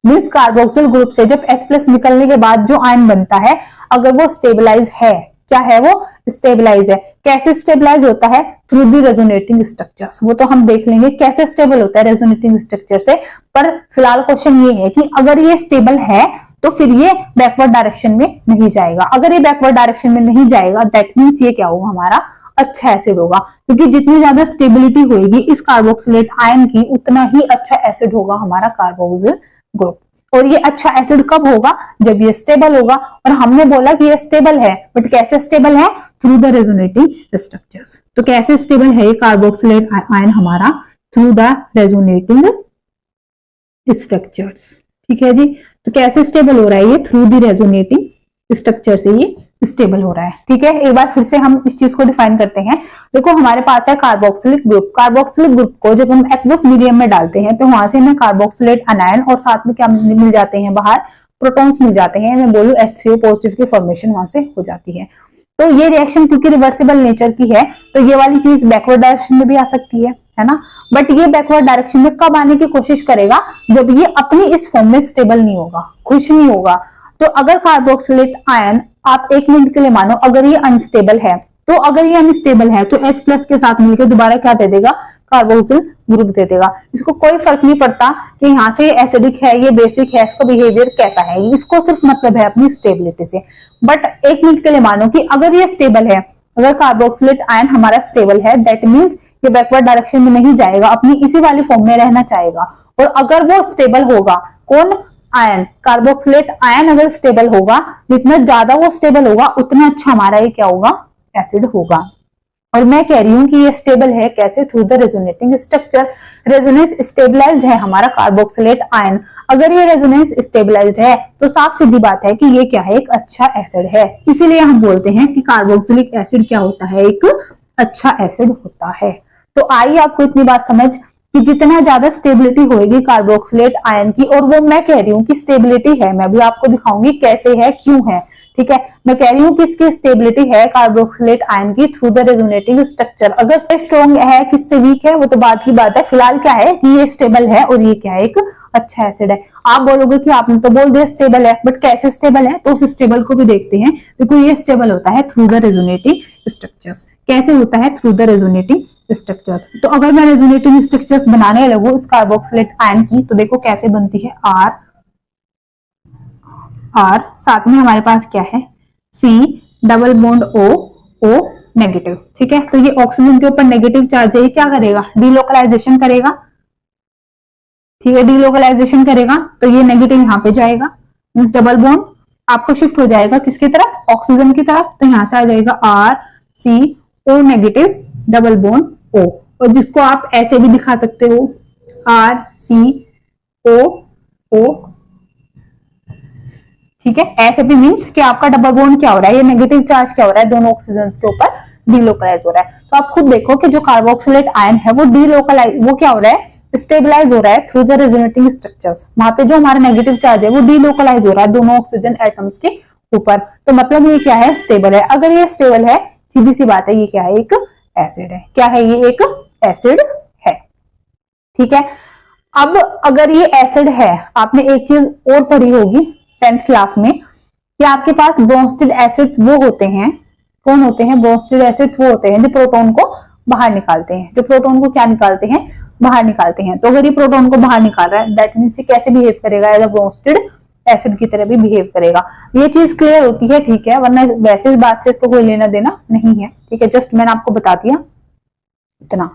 means carboxyl group से जब H+ निकलने के बाद जो आयन बनता है, अगर वो स्टेबलाइज है, क्या है? वो स्टेबलाइज है। कैसे स्टेबलाइज होता है? Through the resonating structures. वो तो हम देख लेंगे कैसे स्टेबल होता है रेजोनेटिंग स्ट्रक्चर से। पर फिलहाल क्वेश्चन ये है कि अगर ये स्टेबल है तो फिर ये बैकवर्ड डायरेक्शन में नहीं जाएगा। अगर ये बैकवर्ड डायरेक्शन में नहीं जाएगा, दैट मीन्स ये क्या होगा? हमारा अच्छा एसिड होगा। क्योंकि जितनी ज्यादा स्टेबिलिटी होगी इस कार्बोक्सिलेट आयन की, उतना ही अच्छा एसिड होगा हमारा कार्बोक्सिल ग्रुप। और ये अच्छा एसिड कब होगा? जब ये स्टेबल होगा। और हमने बोला कि ये स्टेबल है, बट कैसे स्टेबल है? Through the resonating structures. तो कैसे स्टेबल है ये कार्बोक्सिलेट आयन हमारा? Through the resonating structures. ठीक है जी, तो कैसे स्टेबल हो रहा है ये? थ्रू द रेजोनेटिंग स्ट्रक्चर से ये स्टेबल हो रहा है। ठीक है, एक बार फिर से हम इस चीज को डिफाइन करते हैं। देखो, हमारे पास है कार्बोक्सिलिक ग्रुप। कार्बोक्सिलिक ग्रुप को जब हम एक्वस मीडियम में डालते हैं तो वहां से हमें कार्बोक्सिलेट अनायन और साथ में क्या मिल जाते हैं? बाहर प्रोटॉन्स मिल जाते हैं। मैं बोलूं H3O पॉजिटिव की फॉर्मेशन वहां से हो जाती है। तो ये रिएक्शन क्योंकि रिवर्सिबल नेचर की है तो ये वाली चीज बैकवर्ड डायरेक्शन में भी आ सकती है ना। बट ये बैकवर्ड डायरेक्शन में कब आने की कोशिश करेगा? जब ये अपनी इस फॉर्म में स्टेबल नहीं होगा, खुश नहीं होगा। तो अगर कार्बोक्सिलेट आयन आप 1 मिनट के लिए मानो अगर ये अनस्टेबल है तो अगर ये अनस्टेबल है तो H+ के साथ मिलकर दोबारा क्या दे देगा, कार्बोक्सिल ग्रुप दे देगा। इसको कोई फर्क नहीं पड़ता कि यहाँ से एसिडिक है, ये बेसिक है, इसका बिहेवियर कैसा है, इसको सिर्फ मतलब है अपनी स्टेबिलिटी से। बट एक मिनट के लिए मानो कि अगर ये स्टेबल है, अगर कार्बोक्सिलेट आयन हमारा स्टेबल है, दैट मीन्स ये बैकवर्ड डायरेक्शन में नहीं जाएगा, अपनी इसी वाली फॉर्म में रहना चाहेगा। और अगर वो स्टेबल होगा, कौन आयन, कार्बोक्सिलेट आयन अगर स्टेबल होगा, जितना ज्यादा वो स्टेबल होगा उतना अच्छा हमारा ये क्या होगा, एसिड होगा। और मैं कह रही हूं कि ये स्टेबल है कैसे, through the resonating structure. Resonance stabilised है हमारा कार्बोक्सिलेट आयन। अगर ये रेजोनेंस स्टेबलाइज्ड है तो साफ सीधी बात है कि ये क्या है, एक अच्छा एसिड है। इसीलिए हम बोलते हैं कि कार्बोक्सिलिक एसिड क्या होता है, एक अच्छा एसिड होता है। तो आइए आपको इतनी बात समझ कि जितना ज्यादा स्टेबिलिटी होगी कार्बोक्सिलेट आयन की, और वो मैं कह रही हूँ कि स्टेबिलिटी है, मैं भी आपको दिखाऊंगी कैसे है, क्यों है, ठीक है। मैं कह रही हूँ कि इसकी स्टेबिलिटी है कार्बोक्सिलेट आयन की थ्रू द रेजोनेटिंग स्ट्रक्चर। अगर से स्ट्रॉन्ग है, किससे वीक है, वो तो बात की बात है। फिलहाल क्या है कि ये स्टेबल है और ये क्या है, एक अच्छा एसिड है। आप बोलोगे कि आपने तो बोल दिया स्टेबल है, बट कैसे स्टेबल है, तो उस स्टेबल को भी देखते हैं। देखो ये स्टेबल होता है थ्रू द रेजोनेटिंग स्ट्रक्चर्स। कैसे होता है, थ्रू द रेजोनेटिंग स्ट्रक्चर्स। तो अगर मैं रेजोनेटिंग स्ट्रक्चर्स बनाने लगूं इस कार्बोक्सिलेट आयन की, तो देखो कैसे बनती है, R साथ में हमारे पास क्या है, C double bond O negative, ठीक है। तो ये ऑक्सीजन के ऊपर नेगेटिव चार्ज है, ये क्या करेगा, डीलोकलाइजेशन करेगा, ठीक है, डीलोकलाइजेशन करेगा। तो ये नेगेटिव यहाँ पे जाएगा, मींस डबल बॉन्ड आपको शिफ्ट हो जाएगा किसकी तरफ, ऑक्सीजन की तरफ। तो यहाँ से आ जाएगा RCO negative double bond O, और जिसको आप ऐसे भी दिखा सकते हो, RCO, ठीक है। ऐसे भी मींस कि आपका डबल बॉन्ड क्या हो रहा है, ये नेगेटिव चार्ज क्या हो रहा है, दोनों ऑक्सीजन के ऊपर डीलोकलाइज हो रहा है। तो आप खुद देखो कि जो कार्बोक्सिलेट आयन है वो डीलोकलाइज, वो क्या हो रहा है, स्टेबलाइज हो रहा है थ्रू द रेजोनेटिंग स्ट्रक्चर्स। वहां पे जो हमारा नेगेटिव चार्ज है वो डीलोकलाइज हो रहा है दोनों ऑक्सीजन एटम्स के ऊपर। तो मतलब ये क्या है, स्टेबल है। अगर ये स्टेबल है, सीधी सी बात है, ये क्या है, एक एसिड है। क्या है, ये एक एसिड है, ठीक है। अब अगर ये एसिड है, आपने एक चीज और पढ़ी होगी 10th क्लास में कि आपके पास ब्रोंस्टेड एसिड्स वो होते हैं, कौन होते हैं, ब्रोंस्टेड एसिड्स वो होते हैं जो प्रोटॉन को बाहर निकालते हैं, जो प्रोटॉन को क्या निकालते हैं, बाहर निकालते हैं। तो अगर ये प्रोटॉन को बाहर निकाल रहा है, दैट मीन्स ये कैसे बिहेव करेगा, एज अ ब्रोंस्टेड एसिड की तरह भी बिहेव करेगा। ये चीज क्लियर होती है, ठीक है, वरना वैसे इस बात से इसको कोई लेना देना नहीं है, ठीक है, जस्ट मैंने आपको बता दिया इतना।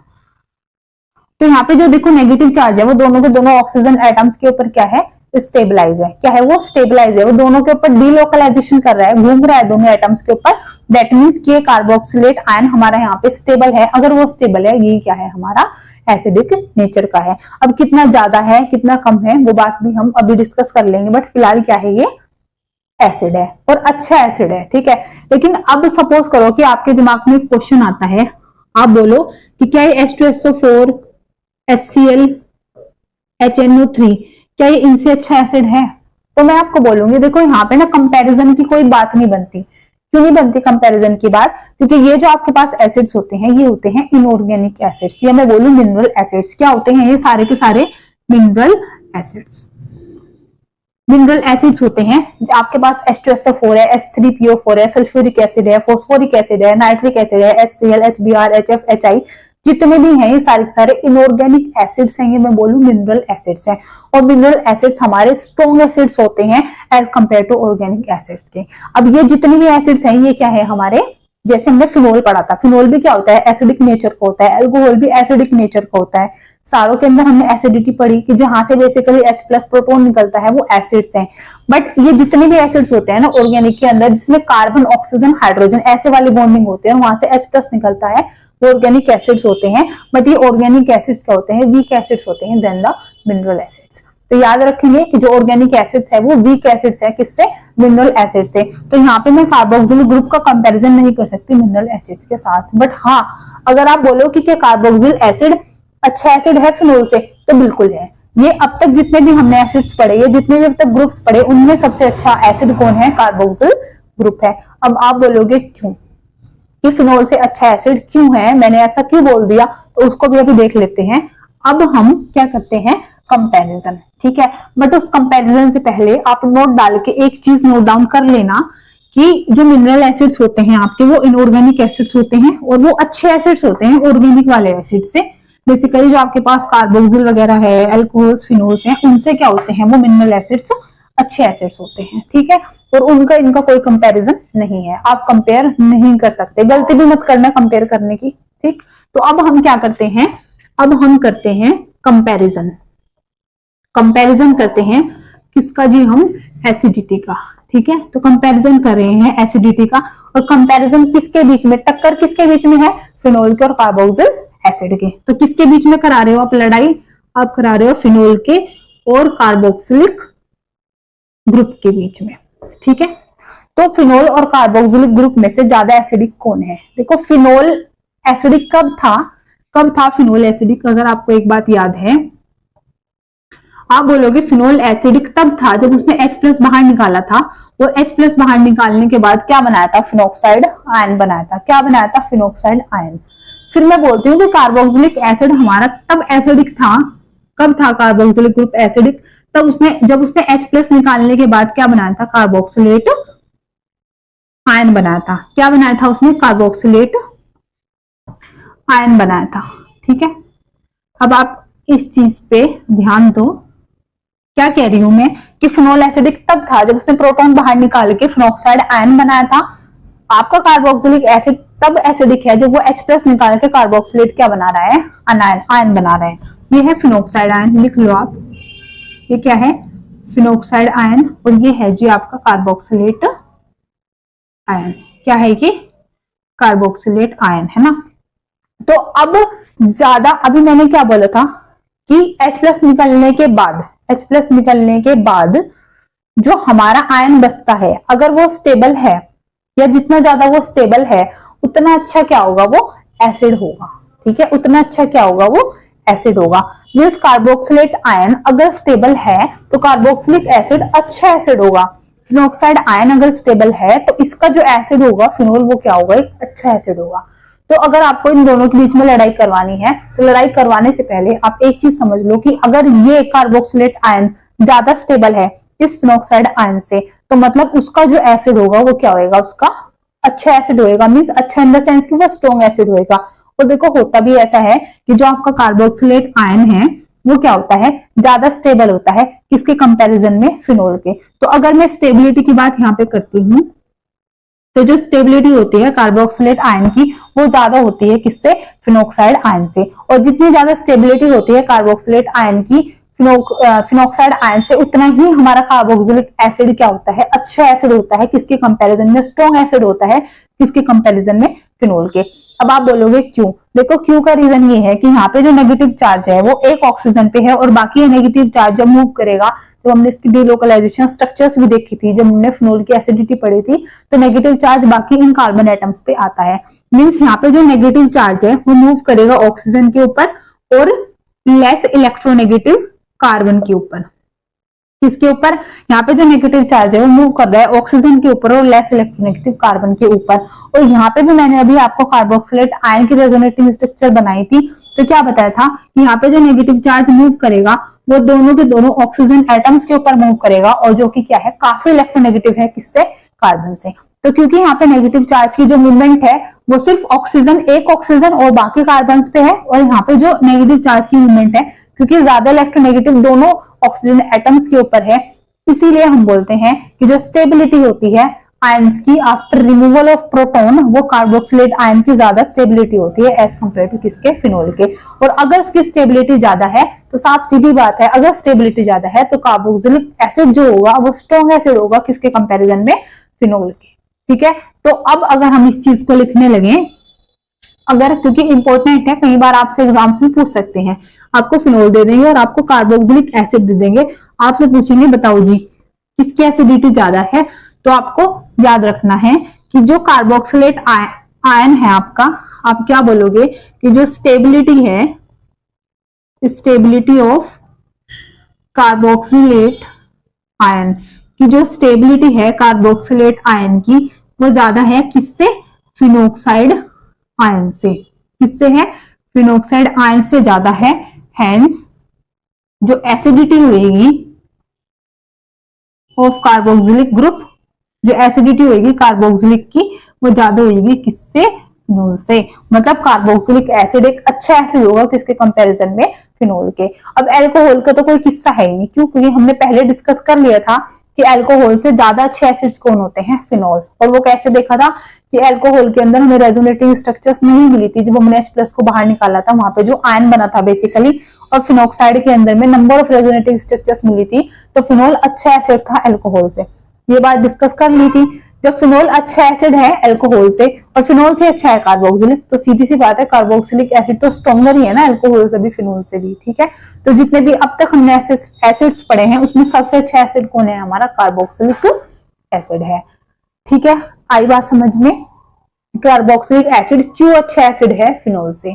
तो यहाँ पे जो देखो नेगेटिव चार्ज है वो दोनों के दोनों ऑक्सीजन एटम्स के ऊपर क्या है, स्टेबलाइज है। क्या है वो, स्टेबलाइज है, वो दोनों के ऊपर डीलोकलाइजेशन कर रहा है, घूम रहा है दोनों एटम्स के ऊपर। दैट मींस कि ये कार्बोक्सिलेट आयन हमारा यहाँ पे स्टेबल है। अगर वो स्टेबल है, ये क्या है, हमारा एसिडिक नेचर का है। अब कितना ज्यादा है, कितना कम है, वो बात भी हम अभी डिस्कस कर लेंगे, बट फिलहाल क्या है, ये एसिड है और अच्छा एसिड है, ठीक है। लेकिन अब सपोज करो कि आपके दिमाग में एक क्वेश्चन आता है, आप बोलो कि क्या ये H2SO4 HCl HNO3 क्या ये इनसे अच्छा एसिड है। तो मैं आपको बोलूंगी, देखो यहाँ पे ना कंपैरिजन की कोई बात नहीं बनती। क्यों नहीं बनती कंपैरिजन की बात, क्योंकि ये जो आपके पास एसिड्स होते हैं ये होते हैं इनऑर्गेनिक एसिड्स, या मैं बोलूं मिनरल एसिड्स। क्या होते हैं ये सारे के सारे, मिनरल एसिड्स। मिनरल एसिड्स होते हैं, जो आपके पास H2SO4 है, H3PO4 है, सल्फ्यूरिक एसिड है, फॉस्फोरिक एसिड है, नाइट्रिक एसिड है, HCl HBr HF HI, जितने भी हैं ये सारे सारे इनऑर्गेनिक एसिड्स हैं, ये मैं बोलूं मिनरल एसिड्स हैं। और मिनरल एसिड्स हमारे स्ट्रॉन्ग एसिड्स होते हैं as compared to organic acids के। अब ये जितने भी एसिड्स हैं ये क्या है हमारे, जैसे हमने फिनोल पढ़ा था, फिनोल भी क्या होता है, एसिडिक नेचर का होता है, अल्कोहल भी एसिडिक नेचर का होता है। सारों के अंदर हमने एसिडिटी पढ़ी कि जहां से बेसिकली H+ प्रोटोन निकलता है वो एसिड्स हैं। बट ये जितने भी एसिड्स होते हैं ना ऑर्गेनिक के अंदर, जिसमें कार्बन ऑक्सीजन हाइड्रोजन ऐसे वाली बॉन्डिंग होती है, वहां से H+ निकलता है, वो ऑर्गेनिक एसिड्स होते हैं। बट ये ऑर्गेनिक एसिड्स क्या होते हैं, वीक एसिड्स होते हैं देन द मिनरल एसिड्स। तो याद रखेंगे कि जो ऑर्गेनिक एसिड्स है वो वीक एसिड्स है, किससे, मिनरल एसिड से। तो यहाँ पे मैं कार्बोक्सिल ग्रुप का कंपैरिजन नहीं कर सकती मिनरल एसिड्स के साथ। बट हाँ, अगर आप बोलो कि क्या कार्बोक्सिल एसिड अच्छा एसिड है फिनोल से, तो बिल्कुल है। ये अब तक जितने भी हमने एसिड्स पढ़े, ये जितने भी अब तक ग्रुप्स पढ़े, उनमें सबसे अच्छा एसिड कौन है, कार्बोक्सिल ग्रुप है। अब आप बोलोगे क्यों, कि फिनोल से अच्छा एसिड क्यों है, मैंने ऐसा क्यों बोल दिया, तो उसको भी अभी देख लेते हैं। अब हम क्या करते हैं, कंपैरिजन, ठीक है। बट उस कंपैरिजन से पहले आप नोट डाल के एक चीज नोट डाउन कर लेना कि जो मिनरल एसिड्स होते हैं आपके वो इनऑर्गेनिक एसिड्स होते हैं और वो अच्छे एसिड्स होते हैं ऑर्गेनिक वाले एसिड से। बेसिकली जो आपके पास कार्बोक्सिल वगैरह है, अल्कोहल्स, फिनोल्स हैं, उनसे क्या होते हैं, वो मिनरल एसिड्स अच्छे एसिड्स होते हैं, ठीक है। और उनका इनका कोई कंपैरिजन नहीं है, आप कंपेयर नहीं कर सकते, गलती भी मत करना कंपेयर करने की, ठीक। तो अब हम क्या करते हैं, अब हम करते हैं कंपैरिजन। कंपैरिजन करते हैं किसका जी, हम एसिडिटी का, ठीक है। तो कंपैरिजन कर रहे हैं एसिडिटी का, और कंपैरिजन किसके बीच में, टक्कर किसके बीच में है, फिनोल के और कार्बोक्सिल एसिड के। तो किसके बीच में करा रहे हो आप लड़ाई, आप करा रहे हो फिनोल के और कार्बोक्सिलिक ग्रुप के बीच में, ठीक है। तो फिनोल और कार्बोक्सिलिक ग्रुप में से ज्यादा एसिडिक कौन है। देखो फिनोल एसिडिक कब था फिनोल एसिडिक, अगर आपको एक बात याद है, आप बोलोगे फिनोल एसिडिक तब था जब उसने H+ बाहर निकाला था, और H+ बाहर निकालने के बाद क्या बनाया था, फिनोक्साइड आयन बनाया था। क्या बनाया था, फिनोक्साइड आयन। फिर मैं बोलती हूँ कि कार्बोक्सिलिक एसिड हमारा तब एसिडिक था, कब था कार्बोक्सिलिक ग्रुप एसिडिक, तब जब उसने H+ निकालने के बाद क्या बनाया था, कार्बोक्सिलेट आयन बनाया था। क्या बनाया था उसने, कार्बोक्सिलेट आयन बनाया था, ठीक है। अब आप इस चीज पे ध्यान दो, क्या कह रही हूं मैं, कि फिनोल एसिडिक तब था जब उसने प्रोटॉन बाहर निकाल के फिनोक्साइड आयन बनाया था। आपका कार्बोक्सिलिक एसिड तब एसिडिक है जब वो H+ निकाल के कार्बोक्सिलेट क्या बना रहा है, अनायन आयन बना रहा है। ये है फिनोक्साइड आयन, लिख लो आप, ये क्या है, फिनोक्साइड आयन, और ये है जी आपका कार्बोक्सिलेट आयन। क्या है ये, कार्बोक्सिलेट आयन, है ना। तो अब ज्यादा, अभी मैंने क्या बोला था कि H+ निकलने के बाद जो हमारा आयन बचता है, अगर वो स्टेबल है, या जितना ज्यादा वो स्टेबल है उतना अच्छा क्या होगा, वो एसिड होगा, ठीक है। उतना अच्छा क्या होगा, वो एसिड होगा। मींस कार्बोक्सिलेट आयन अगर स्टेबल है तो कार्बोक्सिलिक एसिड अच्छा एसिड होगा। फिनोक्साइड आयन अगर स्टेबल है तो इसका जो एसिड होगा फिनोल, वो क्या होगा, एक अच्छा एसिड होगा। तो अगर आपको इन दोनों के बीच में लड़ाई करवानी है, तो लड़ाई करवाने से पहले आप एक चीज समझ लो कि अगर ये कार्बोक्सिलेट आयन ज्यादा स्टेबल है इस फिनोक्साइड आयन से, तो मतलब उसका जो एसिड होगा वो क्या होगा, उसका अच्छा एसिड होएगा। मींस अच्छा इन द सेंस कि वो स्ट्रॉन्ग एसिड होएगा। और देखो होता भी ऐसा है कि जो आपका कार्बोक्सिलेट आयन है वो क्या होता है, ज्यादा स्टेबल होता है, किसके कंपैरिजन में, फिनोल के। तो अगर मैं स्टेबिलिटी की बात यहाँ पे करती हूँ, तो जो स्टेबिलिटी होती है कार्बोक्सिलेट आयन की वो ज्यादा होती है किससे, फिनोक्साइड आयन से। और जितनी ज्यादा स्टेबिलिटी होती है कार्बोक्सिलेट आयन की फिनोक्साइड आयन से, उतना ही हमारा कार्बोक्सिलिक एसिड क्या होता है, अच्छा एसिड होता है, किसके कंपैरिजन में, स्ट्रॉन्ग एसिड होता है, किसके कंपैरिजन में, फिनोल के। अब आप बोलोगे क्यों, देखो क्यों का रीजन ये है कि यहाँ पे जो नेगेटिव चार्ज है वो एक ऑक्सीजन पे है, और बाकी नेगेटिव चार्ज जब मूव करेगा, तो हमने इसकी डिलोकलाइजेशन स्ट्रक्चर्स भी देखी थी जब हमने फिनोल की एसिडिटी पढ़ी थी, तो नेगेटिव चार्ज बाकी इन कार्बन एटम्स पे आता है। मींस यहाँ पे जो नेगेटिव चार्ज है वो मूव करेगा ऑक्सीजन के ऊपर, और लेस इलेक्ट्रोनेगेटिव कार्बन के ऊपर। किसके ऊपर, यहाँ पे जो नेगेटिव चार्ज है वो मूव कर रहा है ऑक्सीजन के ऊपर और लेस इलेक्ट्रोनेगेटिव कार्बन के ऊपर। और यहाँ पे भी मैंने अभी आपको कार्बोक्सिलेट आयन की रेजोनेटिव स्ट्रक्चर बनाई थी, तो क्या बताया था कि यहाँ पे जो नेगेटिव चार्ज मूव करेगा वो दोनों के दोनों ऑक्सीजन एटम्स के ऊपर मूव करेगा, और जो कि क्या है, काफी इलेक्ट्रोनेगेटिव है, किससे, कार्बन से। तो क्योंकि यहाँ पे नेगेटिव चार्ज की जो मूवमेंट है वो सिर्फ एक ऑक्सीजन और बाकी कार्बन पे है, और यहाँ पे जो नेगेटिव चार्ज की मूवमेंट है, क्योंकि ज्यादा इलेक्ट्रोनेगेटिव दोनों ऑक्सीजन एटम्स के ऊपर है, इसीलिए हम बोलते हैं कि जो स्टेबिलिटी होती है आयंस की आफ्टर रिमूवल ऑफ प्रोटॉन, वो कार्बोक्सिलेट आयन की ज्यादा स्टेबिलिटी होती है एज कंपेयर टू किसके, फिनोल के। और अगर उसकी स्टेबिलिटी ज्यादा है तो साफ सीधी बात है, अगर स्टेबिलिटी ज्यादा है तो कार्बोक्सिलिक एसिड जो होगा वो स्ट्रॉन्ग एसिड होगा, किसके कंपैरिजन में, फिनोल के, ठीक है। तो अब अगर हम इस चीज को लिखने लगे, अगर, क्योंकि इंपॉर्टेंट है, कई बार आपसे एग्जाम्स में पूछ सकते हैं, आपको फिनोल दे देंगे और आपको कार्बोक्सिलिक एसिड दे देंगे, आपसे पूछेंगे बताओ जी किसकी एसिडिटी ज्यादा है। तो आपको याद रखना है कि जो कार्बोक्सिलेट आयन है आपका, आप क्या बोलोगे कि जो स्टेबिलिटी है, स्टेबिलिटी ऑफ कार्बोक्सिलेट आयन की जो स्टेबिलिटी है कार्बोक्सिलेट आयन की, वो ज्यादा है किससे, फिनोक्साइड आयन से। किससे है, फिनोक्साइड आयन से ज्यादा है। हेंस जो एसिडिटी होगी ऑफ कार्बोक्सिलिक ग्रुप जो एसिडिटी होगी कार्बोक्सिलिक की वो ज्यादा होगी किससे, फिनोल से। मतलब कार्बोक्सिलिक एसिड एक अच्छा एसिड होगा किसके कंपैरिजन में, फिनोल के। अब अल्कोहल का तो कोई किस्सा है ही नहीं, क्यों, क्योंकि हमने पहले डिस्कस कर लिया था कि अल्कोहल से ज्यादा अच्छे एसिड्स कौन होते हैं, फिनोल। और वो कैसे देखा था कि अल्कोहल के अंदर हमें रेजोनेटिव स्ट्रक्चर्स नहीं मिली थी, जब हमने H+ को बाहर निकाला था वहां पे जो आयन बना था बेसिकली, और फिनोक्साइड के अंदर में नंबर ऑफ रेजोनेटिव स्ट्रक्चर्स मिली थी, तो फिनोल अच्छा एसिड था अल्कोहल से। ये बात डिस्कस कर ली थी। जब फिनोल अच्छा एसिड है अल्कोहल से और फिनोल से अच्छा है कार्बोक्सिलिक, तो सीधी सी बात है कार्बोक्सिलिक एसिड तो स्ट्रॉन्गर ही है ना अल्कोहल से भी, फिनोल से भी, ठीक है। तो जितने भी अब तक हमने एसिड्स पढ़े हैं उसमें सबसे अच्छा एसिड कौन है, हमारा कार्बोक्सिलिक एसिड है, ठीक है। आई बात समझ में, कार्बोक्सिलिक एसिड क्यों अच्छा एसिड है फिनोल से,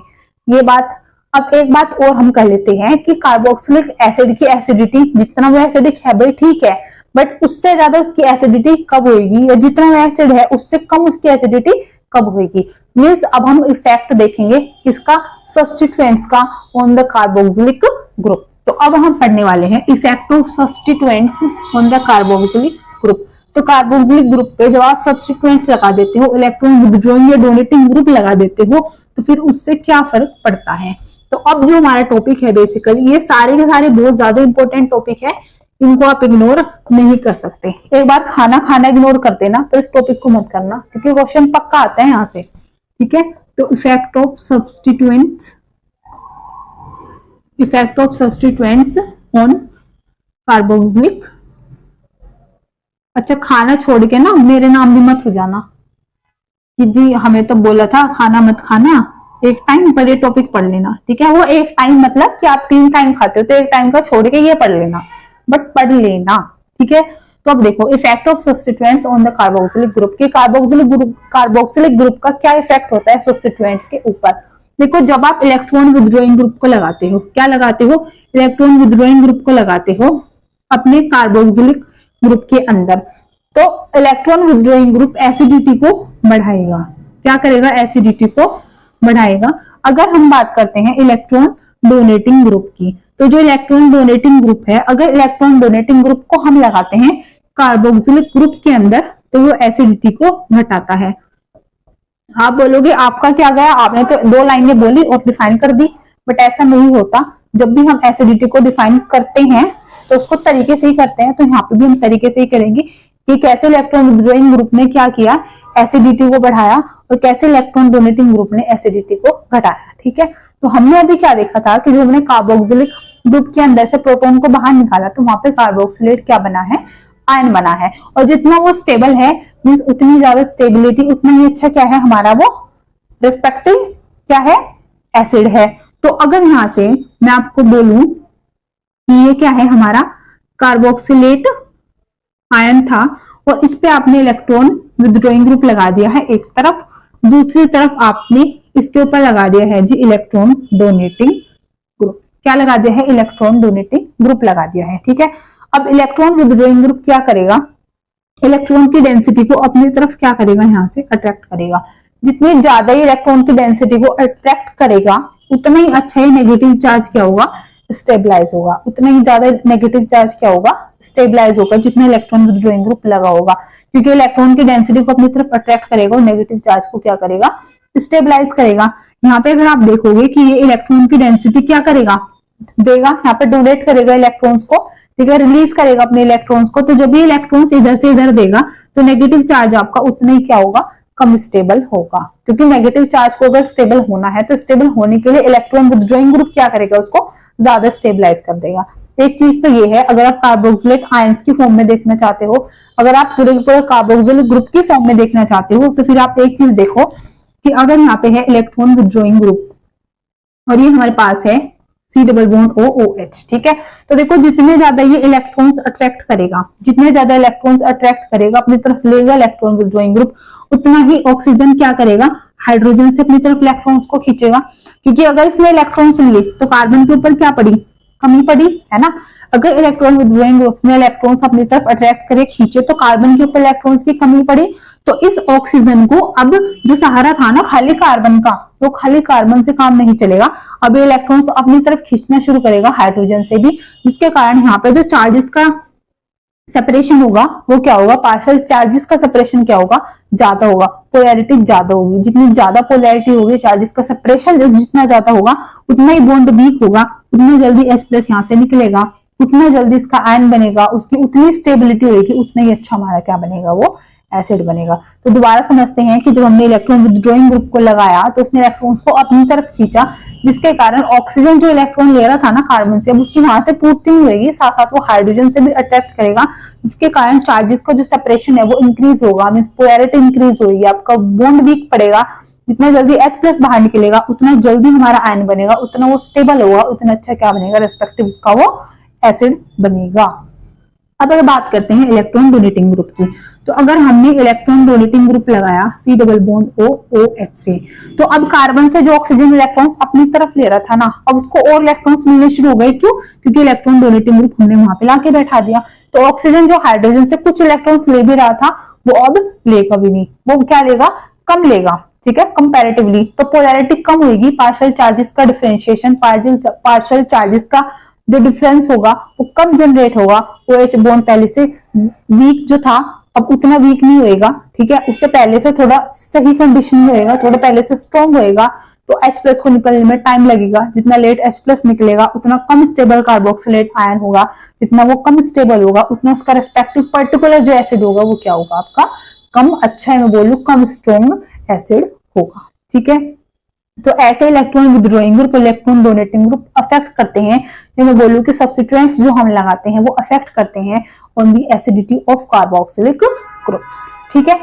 ये बात। अब एक बात और हम कर लेते हैं कि कार्बोक्सिलिक एसिड की एसिडिटी, जितना वो एसिडिक है भाई ठीक है, बट उससे ज्यादा उसकी एसिडिटी कब होगी, या जितना वो एसिड है उससे कम उसकी एसिडिटी कब होगी। मींस अब हम इफेक्ट देखेंगे किसका, सब्स्टिट्यूएंट्स का ऑन द कार्बोक्सिलिक ग्रुप। तो अब हम पढ़ने वाले हैं effect of substituents on the carboxylic group. तो कार्बोक्सिलिक ग्रुप पे जब आप सब्स्टिट्यूएंट्स लगा देते हो, इलेक्ट्रॉन विथड्रॉइंग या डोनेटिंग ग्रुप लगा देते हो, तो फिर उससे क्या फर्क पड़ता है। तो अब जो हमारा टॉपिक है बेसिकली, ये सारे के सारे बहुत ज्यादा इंपॉर्टेंट टॉपिक है, इनको आप इग्नोर नहीं कर सकते। एक बार खाना खाना इग्नोर कर देना, पर इस टॉपिक को मत करना, क्योंकि क्वेश्चन पक्का आता है यहाँ से, ठीक है। तो effect of substituents on carboxylic. अच्छा, खाना छोड़ के ना मेरे नाम भी मत हो जाना कि जी हमें तो बोला था खाना मत खाना, एक टाइम पर ये टॉपिक पढ़ लेना, ठीक है। वो एक टाइम मतलब कि आप 3 टाइम खाते हो तो एक टाइम का छोड़ के ये पढ़ लेना, बट पढ़ लेना, ठीक है। तो अब देखो effect of substituents on the carboxylic group के, कार्बोक्सिलिक ग्रुप का क्या इफेक्ट होता है सब्स्टिट्यूएंट्स के ऊपर। देखो जब आप इलेक्ट्रॉन विथड्रॉइंग ग्रुप को लगाते हो, क्या लगाते हो, इलेक्ट्रॉन विथड्रॉइंग ग्रुप को लगाते हो अपने कार्बोक्सिलिक ग्रुप के अंदर, तो इलेक्ट्रॉन विथड्रॉइंग ग्रुप एसिडिटी को बढ़ाएगा। क्या करेगा, एसिडिटी को बढ़ाएगा। अगर हम बात करते हैं इलेक्ट्रॉन डोनेटिंग ग्रुप की, तो जो इलेक्ट्रॉन डोनेटिंग ग्रुप है, अगर इलेक्ट्रॉन डोनेटिंग ग्रुप को हम लगाते हैं कार्बोक्सिलिक ग्रुप के अंदर, तो वो एसिडिटी को घटाता है। आप बोलोगे आपका क्या गया, आपने तो 2 लाइनें बोली और डिफाइन कर दी, बट ऐसा नहीं होता। जब भी हम एसिडिटी को डिफाइन करते हैं तो उसको तरीके से ही करते हैं, तो यहाँ पे भी हम तरीके से ही करेंगे कि कैसे इलेक्ट्रॉन विथड्रॉइंग ग्रुप ने क्या किया, एसिडिटी को बढ़ाया, और कैसे इलेक्ट्रॉन डोनेटिंग ग्रुप ने एसिडिटी को घटाया, ठीक है। तो हमने अभी क्या देखा था कि जब हमने कार्बोक्सिलिक ग्रुप के अंदर से प्रोटॉन को बाहर निकाला, तो वहां पे कार्बोक्सिलेट क्या बना है, आयन बना है, और जितना वो स्टेबल है मींस उतनी ज्यादा स्टेबिलिटी, उतना ही अच्छा क्या है हमारा वो रिस्पेक्टिव क्या है, एसिड है। तो अगर यहां से मैं आपको बोलूं कि ये क्या है, हमारा कार्बोक्सिलेट आयन था, और इस पे आपने इलेक्ट्रॉन विथड्रॉइंग ग्रुप लगा दिया है एक तरफ, दूसरी तरफ आपने इसके ऊपर लगा दिया है जी इलेक्ट्रॉन डोनेटिंग ग्रुप। क्या लगा दिया है, इलेक्ट्रॉन डोनेटिंग ग्रुप लगा दिया है, ठीक है। अब इलेक्ट्रॉन विथड्रॉइंग ग्रुप क्या करेगा, इलेक्ट्रॉन की डेंसिटी को अपनी तरफ क्या करेगा, यहां से अट्रैक्ट करेगा। जितनी ज्यादा ही इलेक्ट्रॉन की डेंसिटी को अट्रैक्ट करेगा, उतना ही अच्छा ही नेगेटिव चार्ज क्या होगा, स्टेबलाइज होगा। उतना ही ज्यादा नेगेटिव चार्ज क्या होगा, स्टेबलाइज होगा, जितना इलेक्ट्रॉन विथड्रॉइंग ग्रुप लगा होगा, क्योंकि इलेक्ट्रॉन की डेंसिटी को अपनी तरफ अट्रैक्ट करेगा और नेगेटिव चार्ज को क्या करेगा, स्टेबलाइज करेगा। यहाँ पे अगर आप देखोगे कि ये इलेक्ट्रॉन की डेंसिटी क्या करेगा, देगा, यहाँ पे डोनेट करेगा इलेक्ट्रॉन्स को, ठीक है, रिलीज करेगा अपने इलेक्ट्रॉन्स को। तो जब ये इलेक्ट्रॉन्स इधर से इधर देगा, तो नेगेटिव चार्ज आपका उतना ही क्या होगा, कम स्टेबल होगा, क्योंकि नेगेटिव चार्ज को अगर स्टेबल होना है तो स्टेबल होने के लिए इलेक्ट्रॉन विथड्रॉइंग ग्रुप क्या करेगा, उसको ज्यादा स्टेबलाइज कर देगा। एक चीज तो ये है, अगर आप कार्बोक्सिलेट आयंस की फॉर्म में देखना चाहते हो, अगर आप पूरे पूरे कार्बोक्सिलिक ग्रुप की फॉर्म में देखना चाहते हो, तो फिर आप एक चीज देखो कि अगर यहाँ पे है इलेक्ट्रॉन विथड्रॉइंग ग्रुप और ये हमारे पास है C डबल बॉन्ड OOH, ठीक है। तो देखो जितने ज्यादा ये इलेक्ट्रॉन्स अट्रैक्ट करेगा, जितने ज्यादा इलेक्ट्रॉन्स अट्रैक्ट करेगा, अपनी तरफ लेगा इलेक्ट्रॉन विथड्रॉइंग ग्रुप, उतना ही ऑक्सीजन क्या करेगा, हाइड्रोजन से अपनी तरफ इलेक्ट्रॉन्स को खींचेगा। क्योंकि अगर इसने इलेक्ट्रॉन्स लिए तो कार्बन के ऊपर क्या पड़ी, कमी पड़ी है ना। अगर इलेक्ट्रॉन विथड्रॉइंग ग्रुप ने इलेक्ट्रॉन्स अपनी तरफ अट्रैक्ट करे, खींचे, तो कार्बन के ऊपर इलेक्ट्रॉन्स की कमी पड़ी। तो इस ऑक्सीजन को अब जो सहारा था ना खाली कार्बन का, वो खाली कार्बन से काम नहीं चलेगा, अब ये इलेक्ट्रॉन्स अपनी तरफ खींचना शुरू करेगा हाइड्रोजन से भी, जिसके कारण यहाँ पे जो चार्जेस का सेपरेशन होगा वो क्या होगा, पार्शियल चार्जेस का सेपरेशन क्या होगा, ज्यादा होगा, पोलैरिटी ज्यादा होगी। जितनी ज्यादा पोलैरिटी होगी, चार्जेस का सेपरेशन जितना ज्यादा होगा, उतना ही बॉन्ड वीक होगा, उतना जल्दी H+ यहाँ से निकलेगा, उतना जल्दी इसका आयन बनेगा, उसकी उतनी स्टेबिलिटी होगी, उतना ही अच्छा हमारा क्या बनेगा, वो एसिड बनेगा। तो दोबारा समझते हैं कि जब हमने इलेक्ट्रॉन विथड्रॉइंग ग्रुप को लगाया तो उसने इलेक्ट्रॉन्स को अपनी तरफ खींचा, जिसके कारण ऑक्सीजन जो इलेक्ट्रॉन ले रहा था ना कार्बन से, अब उसकी वहां से पूर्ति होगी, साथ साथ वो हाइड्रोजन से भी अट्रैक्ट करेगा, जिसके कारण चार्जेस का जो सेपरेशन है वो इंक्रीज होगा, मींस पोलैरिटी इंक्रीज होगी, आपका बॉन्ड वीक पड़ेगा। जितना जल्दी H+ बाहर निकलेगा उतना जल्दी हमारा आयन बनेगा, उतना वो स्टेबल होगा, उतना अच्छा क्या बनेगा, रेस्पेक्टिव उसका वो एसिड बनेगा। अब अगर बात करते हैं इलेक्ट्रॉन डोनेटिंग ग्रुप की, तो अगर हमने इलेक्ट्रॉन डोनेटिंग ग्रुप लगाया C डबल बॉन्ड OH से, तो अब कार्बन से जो ऑक्सीजन इलेक्ट्रॉन्स अपनी तरफ ले रहा था ना, अब उसको और इलेक्ट्रॉन्स मिलने शुरू हो गए। क्यों? क्योंकि इलेक्ट्रॉन डोनेटिंग ग्रुप हमने वहां पे लाके बैठा दिया। तो ऑक्सीजन जो हाइड्रोजन से कुछ इलेक्ट्रॉन्स ले भी रहा था, वो अब लेगा भी नहीं, वो क्या लेगा, कम लेगा, ठीक है, कंपैरेटिवली। तो पोलैरिटी कम होगी, पार्शियल चार्जेस का डिफरेंशिएशन, पार्शियल चार्जेस का जो डिफरेंस होगा वो कम जनरेट होगा। OH बॉन्ड पहले से वीक जो था अब उतना वीक नहीं होएगा, ठीक है, उससे पहले से थोड़ा सही कंडीशन में होएगा, थोड़ा पहले से स्ट्रॉन्ग होएगा। तो H+ को निकलने में टाइम लगेगा, जितना लेट H+ निकलेगा उतना कम स्टेबल कार्बोक्सिलेट आयन होगा, जितना वो कम स्टेबल होगा उतना उसका रेस्पेक्टिव पर्टिकुलर जो एसिड होगा वो क्या होगा, आपका कम, अच्छा है मैं बोलूं, कम स्ट्रॉन्ग एसिड होगा, ठीक है। तो ऐसे electron withdrawing group, electron donating group affect करते हैं, मैं बोलूं कि सब्स्टिट्यूएंट्स जो हम लगाते हैं वो अफेक्ट करते हैं on the acidity of carboxylic groups, ठीक है।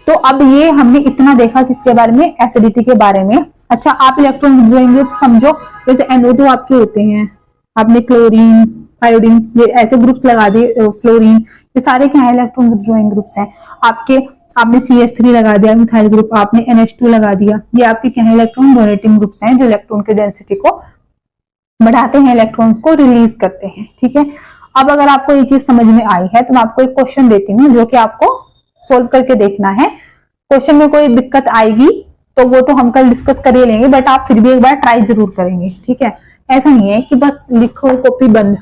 तो अब ये हमने इतना देखा किसके बारे में, एसिडिटी के बारे में। अच्छा, आप इलेक्ट्रॉन विथड्रॉइंग ग्रुप समझो, जैसे NO2 आपके होते हैं, आपने क्लोरीन, आयोडीन, ये ऐसे ग्रुप्स लगा दिए, फ्लोरीन, ये सारे क्या है, इलेक्ट्रॉन विथड्रॉइंग ग्रुप्स हैं आपके। आपने CH3 लगा दिया, मिथाइल ग्रुप, आपने NH2 लगा दिया, ये आपके क्या है, इलेक्ट्रॉन डोनेटिंग ग्रुप्स हैं, जो इलेक्ट्रॉन की डेंसिटी को बढ़ाते हैं, इलेक्ट्रॉन्स को रिलीज करते हैं, ठीक है। अब अगर आपको ये चीज समझ में आई है तो मैं आपको एक क्वेश्चन देती हूँ जो कि आपको सोल्व करके देखना है। क्वेश्चन में कोई दिक्कत आएगी तो वो तो हम कल डिस्कस कर ही लेंगे, बट आप फिर भी एक बार ट्राई जरूर करेंगे, ठीक है। ऐसा नहीं है कि बस लिखो कॉपी बंद,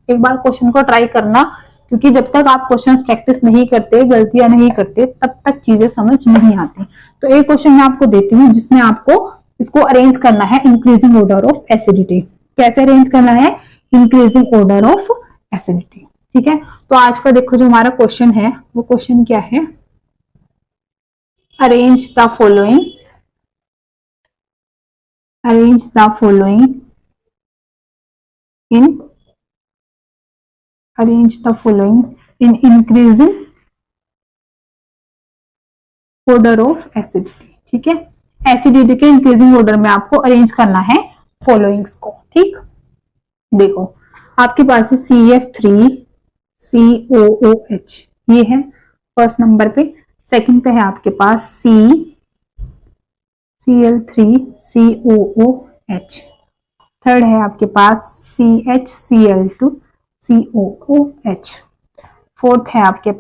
एक बार क्वेश्चन को ट्राई करना, क्योंकि जब तक आप क्वेश्चंस प्रैक्टिस नहीं करते, गलतियां नहीं करते, तब तक चीजें समझ नहीं आती। तो एक क्वेश्चन मैं आपको देती हूँ जिसमें आपको इसको अरेंज करना है इंक्रीजिंग ऑर्डर ऑफ एसिडिटी। कैसे अरेंज करना है, इंक्रीजिंग ऑर्डर ऑफ एसिडिटी, ठीक है। तो आज का देखो जो हमारा क्वेश्चन है वो क्वेश्चन क्या है, arrange the following, arrange the following in, arrange the following in increasing order of acidity, ठीक है। एसिडिटी के इंक्रीजिंग ऑर्डर में आपको अरेंज करना है फॉलोइंग्स को, ठीक। देखो आपके पास है CF3COOH, ये है फर्स्ट नंबर पे। सेकंड पे है आपके पास CCl3COOH, थर्ड है आपके पास CHCl2COOH, फोर्थ है आपके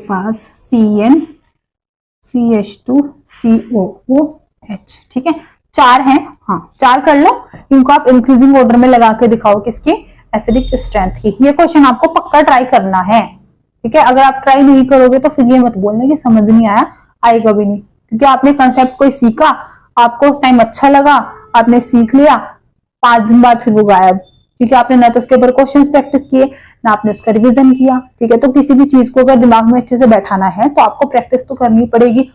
पास CnCH2COOH, ठीक है। चार हैं, हाँ चार कर लो, इनको आप इंक्रीजिंग ऑर्डर में लगा के दिखाओ किसकी, एसिडिक स्ट्रेंथ की। ये क्वेश्चन आपको पक्का ट्राई करना है, ठीक है। अगर आप ट्राई नहीं करोगे तो फिर ये मत बोलना कि समझ नहीं आया, आएगा भी नहीं, क्योंकि आपने कंसेप्ट कोई सीखा, आपको उस टाइम अच्छा लगा, आपने सीख लिया, 5 दिन बाद फिर वो गायब, क्योंकि आपने ना तो उसके ऊपर क्वेश्चंस प्रैक्टिस किए, ना आपने उसका रिवीजन किया, ठीक है। तो किसी भी चीज को अगर दिमाग में अच्छे से बैठाना है तो आपको प्रैक्टिस तो करनी पड़ेगी,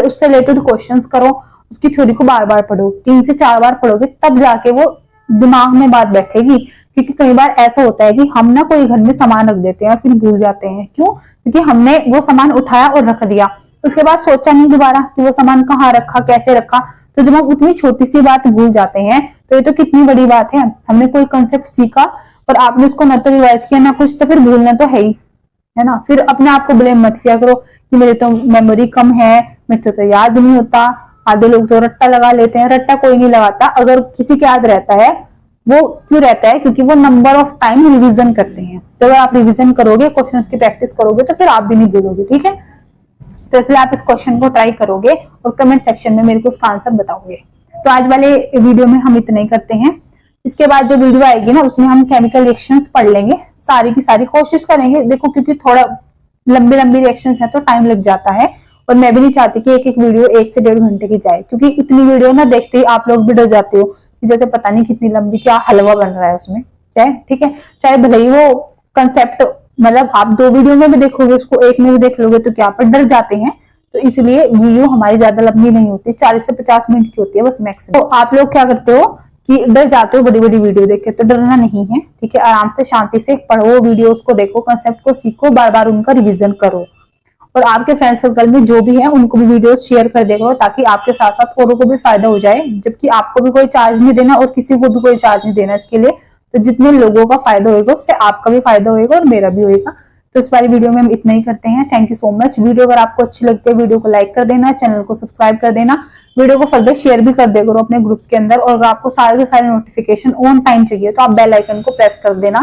उससे रिलेटेड क्वेश्चंस करो, उसकी थ्योरी को बार बार पढ़ो, 3 से 4 बार पढ़ोगे तब जाके वो दिमाग में बात बैठेगी। क्योंकि कई बार ऐसा होता है कि हम ना कोई घर में सामान रख देते हैं फिर भूल जाते हैं, क्यों, क्योंकि हमने वो सामान उठाया और रख दिया, उसके बाद सोचा नहीं दोबारा कि वो सामान कहाँ रखा, कैसे रखा। तो जब हम उतनी छोटी सी बात भूल जाते हैं तो ये तो कितनी बड़ी बात है, हमने कोई कंसेप्ट सीखा और आपने उसको न तो रिवाइज किया ना कुछ, तो फिर भूलना तो है ही, है ना। फिर अपने आप को ब्लेम मत किया करो कि मेरे तो मेमोरी कम है, मेरे तो याद नहीं होता। आधे लोग तो रट्टा लगा लेते हैं, रट्टा कोई नहीं लगाता, अगर किसी के याद रहता है वो क्यों रहता है, क्योंकि वो नंबर ऑफ टाइम रिवीजन करते हैं। तो अगर आप रिवीजन करोगे, क्वेश्चंस की प्रैक्टिस करोगे तो फिर आप भी नहीं भूलोगे, ठीक है। तो इसलिए आप इस क्वेश्चन को ट्राई करोगे और कमेंट सेक्शन में मेरे को उसका आंसर बताओगे। तो आज वाले वीडियो में हम इतना ही करते हैं, इसके बाद जो वीडियो आएगी ना उसमें हम केमिकल रिएक्शंस पढ़ लेंगे, सारी की सारी कोशिश करेंगे। देखो क्योंकि थोड़ा लंबी लंबी रिएक्शंस है तो टाइम लग जाता है, और मैं भी नहीं चाहती कि एक एक वीडियो 1 से 1.5 घंटे की जाए, क्योंकि इतनी वीडियो ना देखते ही आप लोग भी डर जाते हो कि जैसे पता नहीं कितनी लंबी क्या हलवा बन रहा है उसमें, चाहे ठीक है, चाहे भले ही वो कंसेप्ट मतलब आप 2 वीडियो में भी देखोगे उसको, एक में भी देख लोगे तो क्या पर डर जाते हैं। तो इसलिए वीडियो हमारी ज्यादा लंबी नहीं होती, 40 से 50 मिनट की होती है बस मैक्सिमम। तो आप लोग क्या करते हो कि डर जाते हो बड़ी बड़ी वीडियो देख के, तो डरना नहीं है, ठीक है। आराम से शांति से पढ़ो, वीडियोस को देखो, कंसेप्ट को सीखो, बार बार उनका रिवीजन करो, और आपके फ्रेंड सर्कल में जो भी है उनको भी वीडियोस शेयर कर दिया करो, ताकि आपके साथ साथ औरों को भी फायदा हो जाए। जबकि आपको भी कोई चार्ज नहीं देना और किसी को भी कोई चार्ज नहीं देना इसके लिए। तो जितने लोगों का फायदा होगा उससे आपका भी फायदा होगा और मेरा भी होगा। तो इस वाली वीडियो में हम इतना ही करते हैं। Thank you so much. Video अगर आपको अच्छी लगती है वीडियो को लाइक कर देना, चैनल को सब्सक्राइब कर देना, वीडियो को फर्दर शेयर भी कर दिया करो अपने ग्रुप्स के अंदर। और अगर आपको सारे के सारे नोटिफिकेशन ऑन टाइम चाहिए तो आप बेल आइकन को प्रेस कर देना।